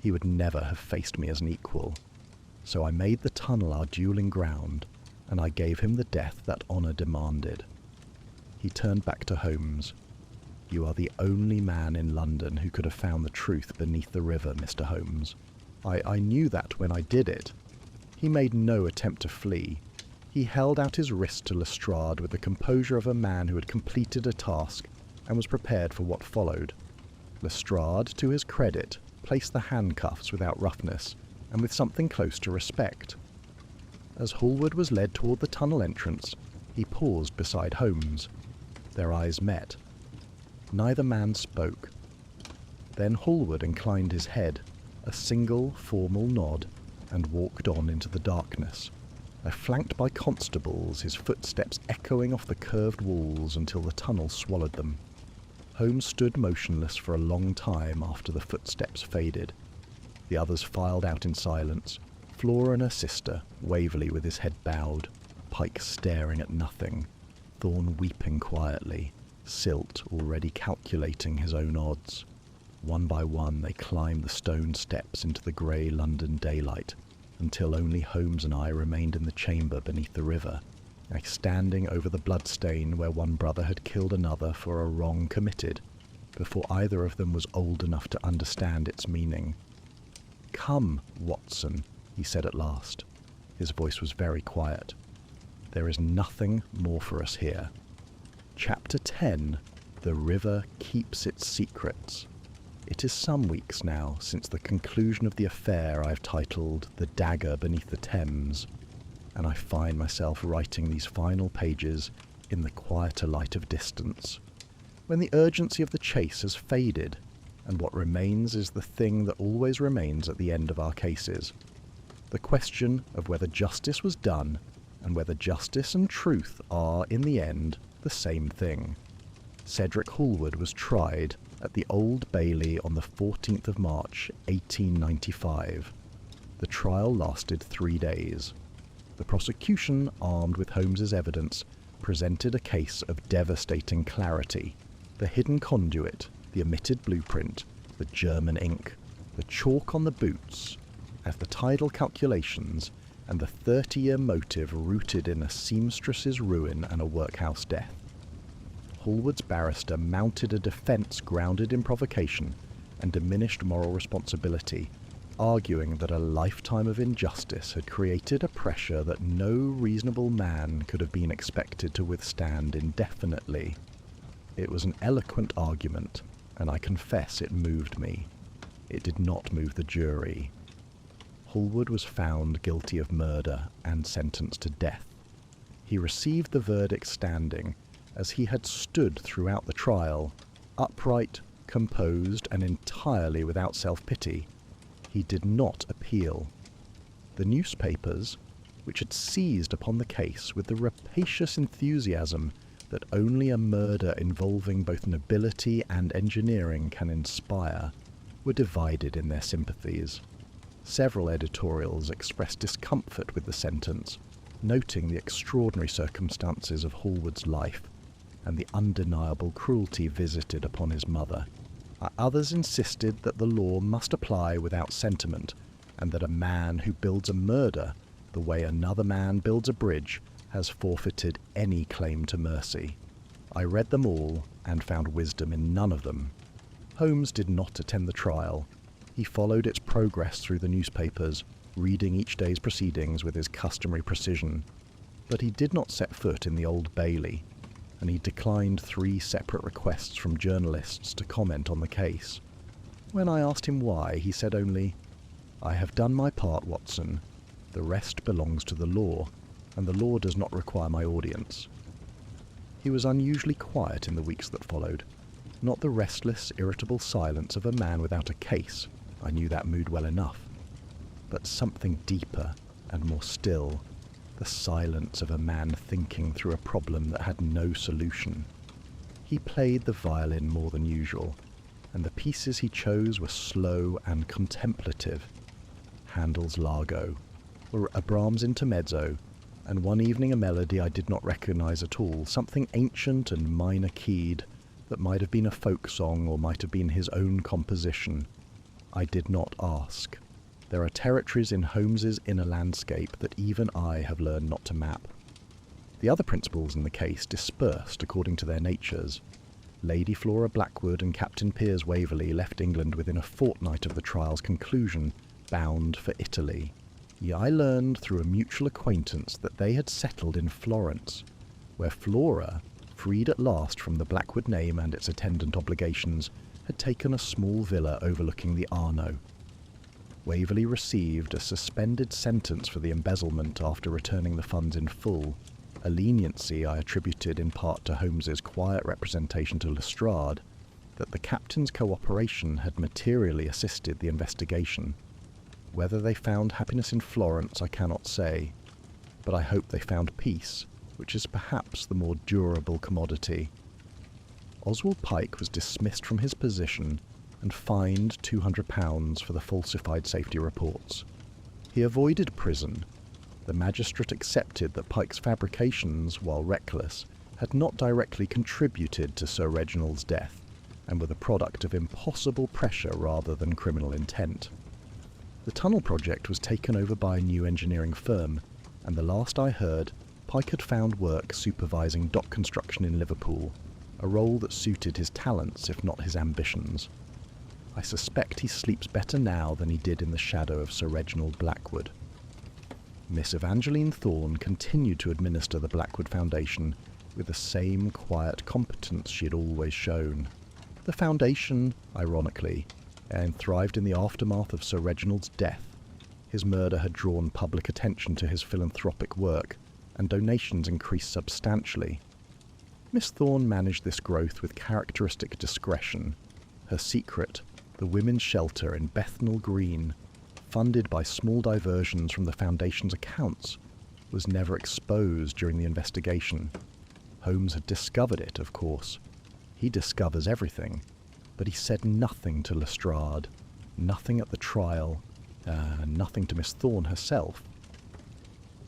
He would never have faced me as an equal. So I made the tunnel our dueling ground, and I gave him the death that honour demanded. He turned back to Holmes. "You are the only man in London who could have found the truth beneath the river, Mr. Holmes. I knew that when I did it." He made no attempt to flee. He held out his wrist to Lestrade with the composure of a man who had completed a task and was prepared for what followed. Lestrade, to his credit, placed the handcuffs without roughness and with something close to respect. As Hallward was led toward the tunnel entrance, he paused beside Holmes. Their eyes met. Neither man spoke. Then Hallward inclined his head, a single formal nod, and walked on into the darkness, flanked by constables, his footsteps echoing off the curved walls until the tunnel swallowed them. Holmes stood motionless for a long time after the footsteps faded. The others filed out in silence, Flora and her sister, Waverley with his head bowed, Pike staring at nothing, Thorne weeping quietly, Silt already calculating his own odds. One by one they climbed the stone steps into the grey London daylight, until only Holmes and I remained in the chamber beneath the river, standing over the bloodstain where one brother had killed another for a wrong committed, before either of them was old enough to understand its meaning. "Come, Watson," he said at last. His voice was very quiet. "There is nothing more for us here. Chapter 10, The River Keeps Its Secrets. It is some weeks now since the conclusion of the affair I've titled The Dagger Beneath the Thames, and I find myself writing these final pages in the quieter light of distance, when the urgency of the chase has faded, and what remains is the thing that always remains at the end of our cases, the question of whether justice was done, and whether justice and truth are, in the end, the same thing. Cedric Hallward was tried at the Old Bailey on the 14th of March, 1895. The trial lasted 3 days. The prosecution, armed with Holmes's evidence, presented a case of devastating clarity. The hidden conduit, the omitted blueprint, the German ink, the chalk on the boots, as the tidal calculations, and the 30-year motive rooted in a seamstress's ruin and a workhouse death. Hallward's barrister mounted a defence grounded in provocation and diminished moral responsibility, arguing that a lifetime of injustice had created a pressure that no reasonable man could have been expected to withstand indefinitely. It was an eloquent argument, and I confess it moved me. It did not move the jury. Hallward was found guilty of murder and sentenced to death. He received the verdict standing, as he had stood throughout the trial, upright, composed, and entirely without self-pity. He did not appeal. The newspapers, which had seized upon the case with the rapacious enthusiasm that only a murder involving both nobility and engineering can inspire, were divided in their sympathies. Several editorials expressed discomfort with the sentence, noting the extraordinary circumstances of Hallward's life and the undeniable cruelty visited upon his mother. Others insisted that the law must apply without sentiment, and that a man who builds a murder the way another man builds a bridge has forfeited any claim to mercy. I read them all and found wisdom in none of them. Holmes did not attend the trial. He followed its progress through the newspapers, reading each day's proceedings with his customary precision. But he did not set foot in the Old Bailey, and he declined 3 separate requests from journalists to comment on the case. When I asked him why, he said only, "I have done my part, Watson. The rest belongs to the law, and the law does not require my audience." He was unusually quiet in the weeks that followed. Not the restless, irritable silence of a man without a case. I knew that mood well enough. But something deeper and more still, the silence of a man thinking through a problem that had no solution. He played the violin more than usual, and the pieces he chose were slow and contemplative. Handel's Largo, or a Brahms intermezzo, and one evening a melody I did not recognize at all, something ancient and minor-keyed that might have been a folk song or might have been his own composition. I did not ask. There are territories in Holmes's inner landscape that even I have learned not to map. The other principals in the case dispersed according to their natures. Lady Flora Blackwood and Captain Piers Waverley left England within a fortnight of the trial's conclusion, bound for Italy. I learned through a mutual acquaintance that they had settled in Florence, where Flora, freed at last from the Blackwood name and its attendant obligations, had taken a small villa overlooking the Arno. Waverley received a suspended sentence for the embezzlement after returning the funds in full, a leniency I attributed in part to Holmes's quiet representation to Lestrade that the captain's cooperation had materially assisted the investigation. Whether they found happiness in Florence I cannot say, but I hope they found peace, which is perhaps the more durable commodity. Oswald Pike was dismissed from his position and fined £200 for the falsified safety reports. He avoided prison. The magistrate accepted that Pike's fabrications, while reckless, had not directly contributed to Sir Reginald's death, and were the product of impossible pressure rather than criminal intent. The tunnel project was taken over by a new engineering firm, and the last I heard, Pike had found work supervising dock construction in Liverpool, a role that suited his talents if not his ambitions. I suspect he sleeps better now than he did in the shadow of Sir Reginald Blackwood. Miss Evangeline Thorne continued to administer the Blackwood Foundation with the same quiet competence she had always shown. The foundation, ironically, thrived in the aftermath of Sir Reginald's death. His murder had drawn public attention to his philanthropic work, and donations increased substantially. Miss Thorne managed this growth with characteristic discretion. Her secret, the women's shelter in Bethnal Green, funded by small diversions from the Foundation's accounts, was never exposed during the investigation. Holmes had discovered it, of course. He discovers everything, but he said nothing to Lestrade, nothing at the trial, nothing to Miss Thorne herself.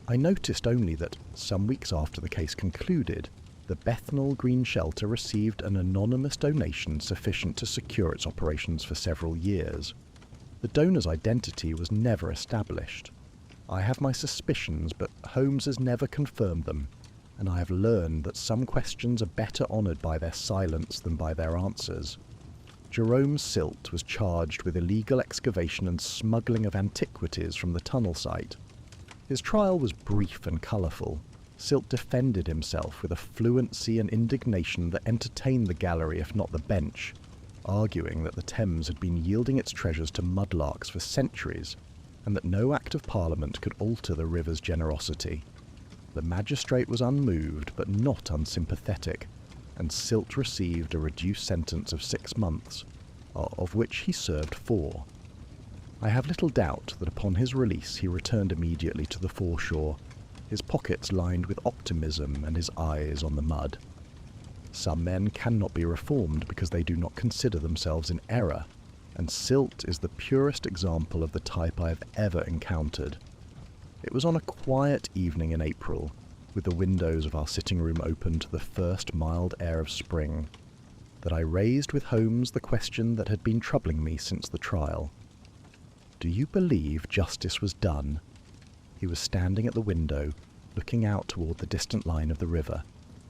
I noticed only that, some weeks after the case concluded, the Bethnal Green shelter received an anonymous donation sufficient to secure its operations for several years. The donor's identity was never established. I have my suspicions, but Holmes has never confirmed them, and I have learned that some questions are better honoured by their silence than by their answers. Jerome Silt was charged with illegal excavation and smuggling of antiquities from the tunnel site. His trial was brief and colourful. Silt defended himself with a fluency and indignation that entertained the gallery if not the bench, arguing that the Thames had been yielding its treasures to mudlarks for centuries, and that no Act of Parliament could alter the river's generosity. The magistrate was unmoved but not unsympathetic, and Silt received a reduced sentence of 6 months, of which he served 4. I have little doubt that upon his release he returned immediately to the foreshore, his pockets lined with optimism and his eyes on the mud. Some men cannot be reformed because they do not consider themselves in error, and Silt is the purest example of the type I have ever encountered. It was on a quiet evening in April, with the windows of our sitting room open to the first mild air of spring, that I raised with Holmes the question that had been troubling me since the trial. "Do you believe justice was done?" He was standing at the window, looking out toward the distant line of the river,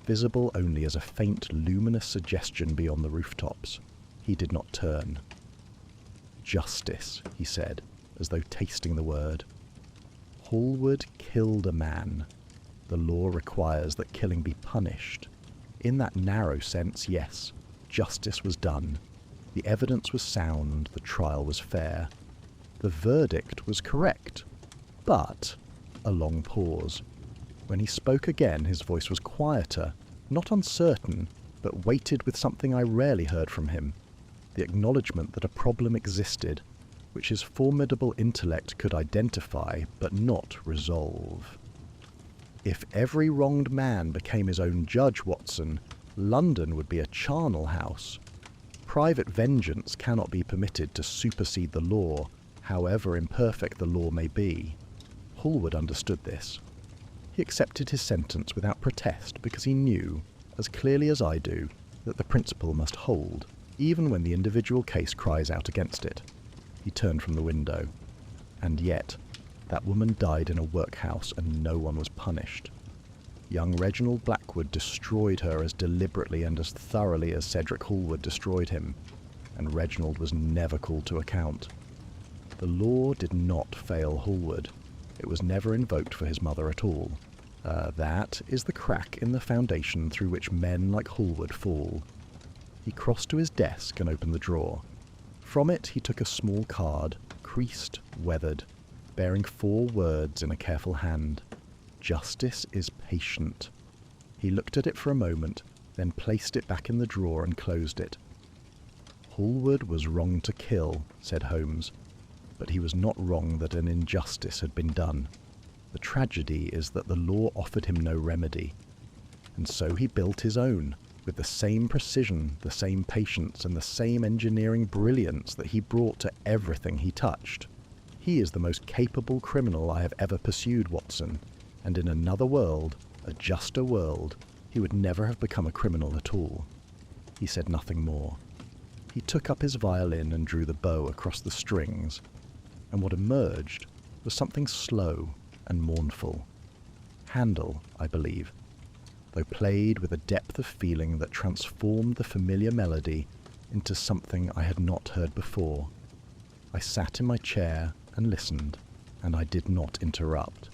visible only as a faint luminous suggestion beyond the rooftops. He did not turn. "Justice," he said, as though tasting the word. "Hallward killed a man. The law requires that killing be punished. In that narrow sense, yes, justice was done. The evidence was sound, the trial was fair. The verdict was correct. But," a long pause. When he spoke again, his voice was quieter, not uncertain, but weighted with something I rarely heard from him, the acknowledgement that a problem existed, which his formidable intellect could identify but not resolve. "If every wronged man became his own judge, Watson, London would be a charnel house. Private vengeance cannot be permitted to supersede the law, however imperfect the law may be." Hallward understood this. He accepted his sentence without protest because he knew, as clearly as I do, that the principle must hold, even when the individual case cries out against it. He turned from the window. And yet, that woman died in a workhouse and no one was punished. Young Reginald Blackwood destroyed her as deliberately and as thoroughly as Cedric Hallward destroyed him, and Reginald was never called to account. The law did not fail Hallward. It was never invoked for his mother at all. That is the crack in the foundation through which men like Hallward fall. He crossed to his desk and opened the drawer. From it he took a small card, creased, weathered, bearing 4 words in a careful hand. Justice is patient. He looked at it for a moment, then placed it back in the drawer and closed it. Hallward was wrong to kill, said Holmes, but he was not wrong that an injustice had been done. The tragedy is that the law offered him no remedy, and so he built his own, with the same precision, the same patience, and the same engineering brilliance that he brought to everything he touched. He is the most capable criminal I have ever pursued, Watson, and in another world, a juster world, he would never have become a criminal at all. He said nothing more. He took up his violin and drew the bow across the strings, and what emerged was something slow and mournful. Handel, I believe, though played with a depth of feeling that transformed the familiar melody into something I had not heard before. I sat in my chair and listened, and I did not interrupt.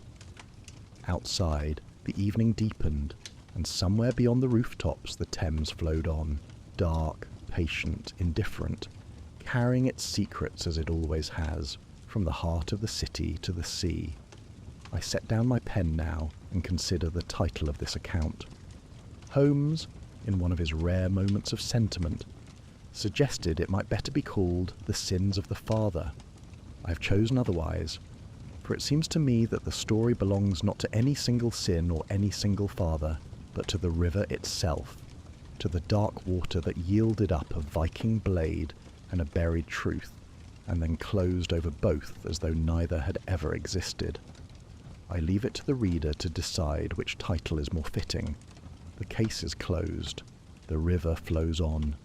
Outside, the evening deepened, and somewhere beyond the rooftops the Thames flowed on, dark, patient, indifferent, carrying its secrets as it always has, from the heart of the city to the sea. I set down my pen now and consider the title of this account. Holmes, in one of his rare moments of sentiment, suggested it might better be called The Sins of the Father. I have chosen otherwise, for it seems to me that the story belongs not to any single sin or any single father, but to the river itself, to the dark water that yielded up a Viking blade and a buried truth, and then closed over both as though neither had ever existed. I leave it to the reader to decide which title is more fitting. The case is closed. The river flows on.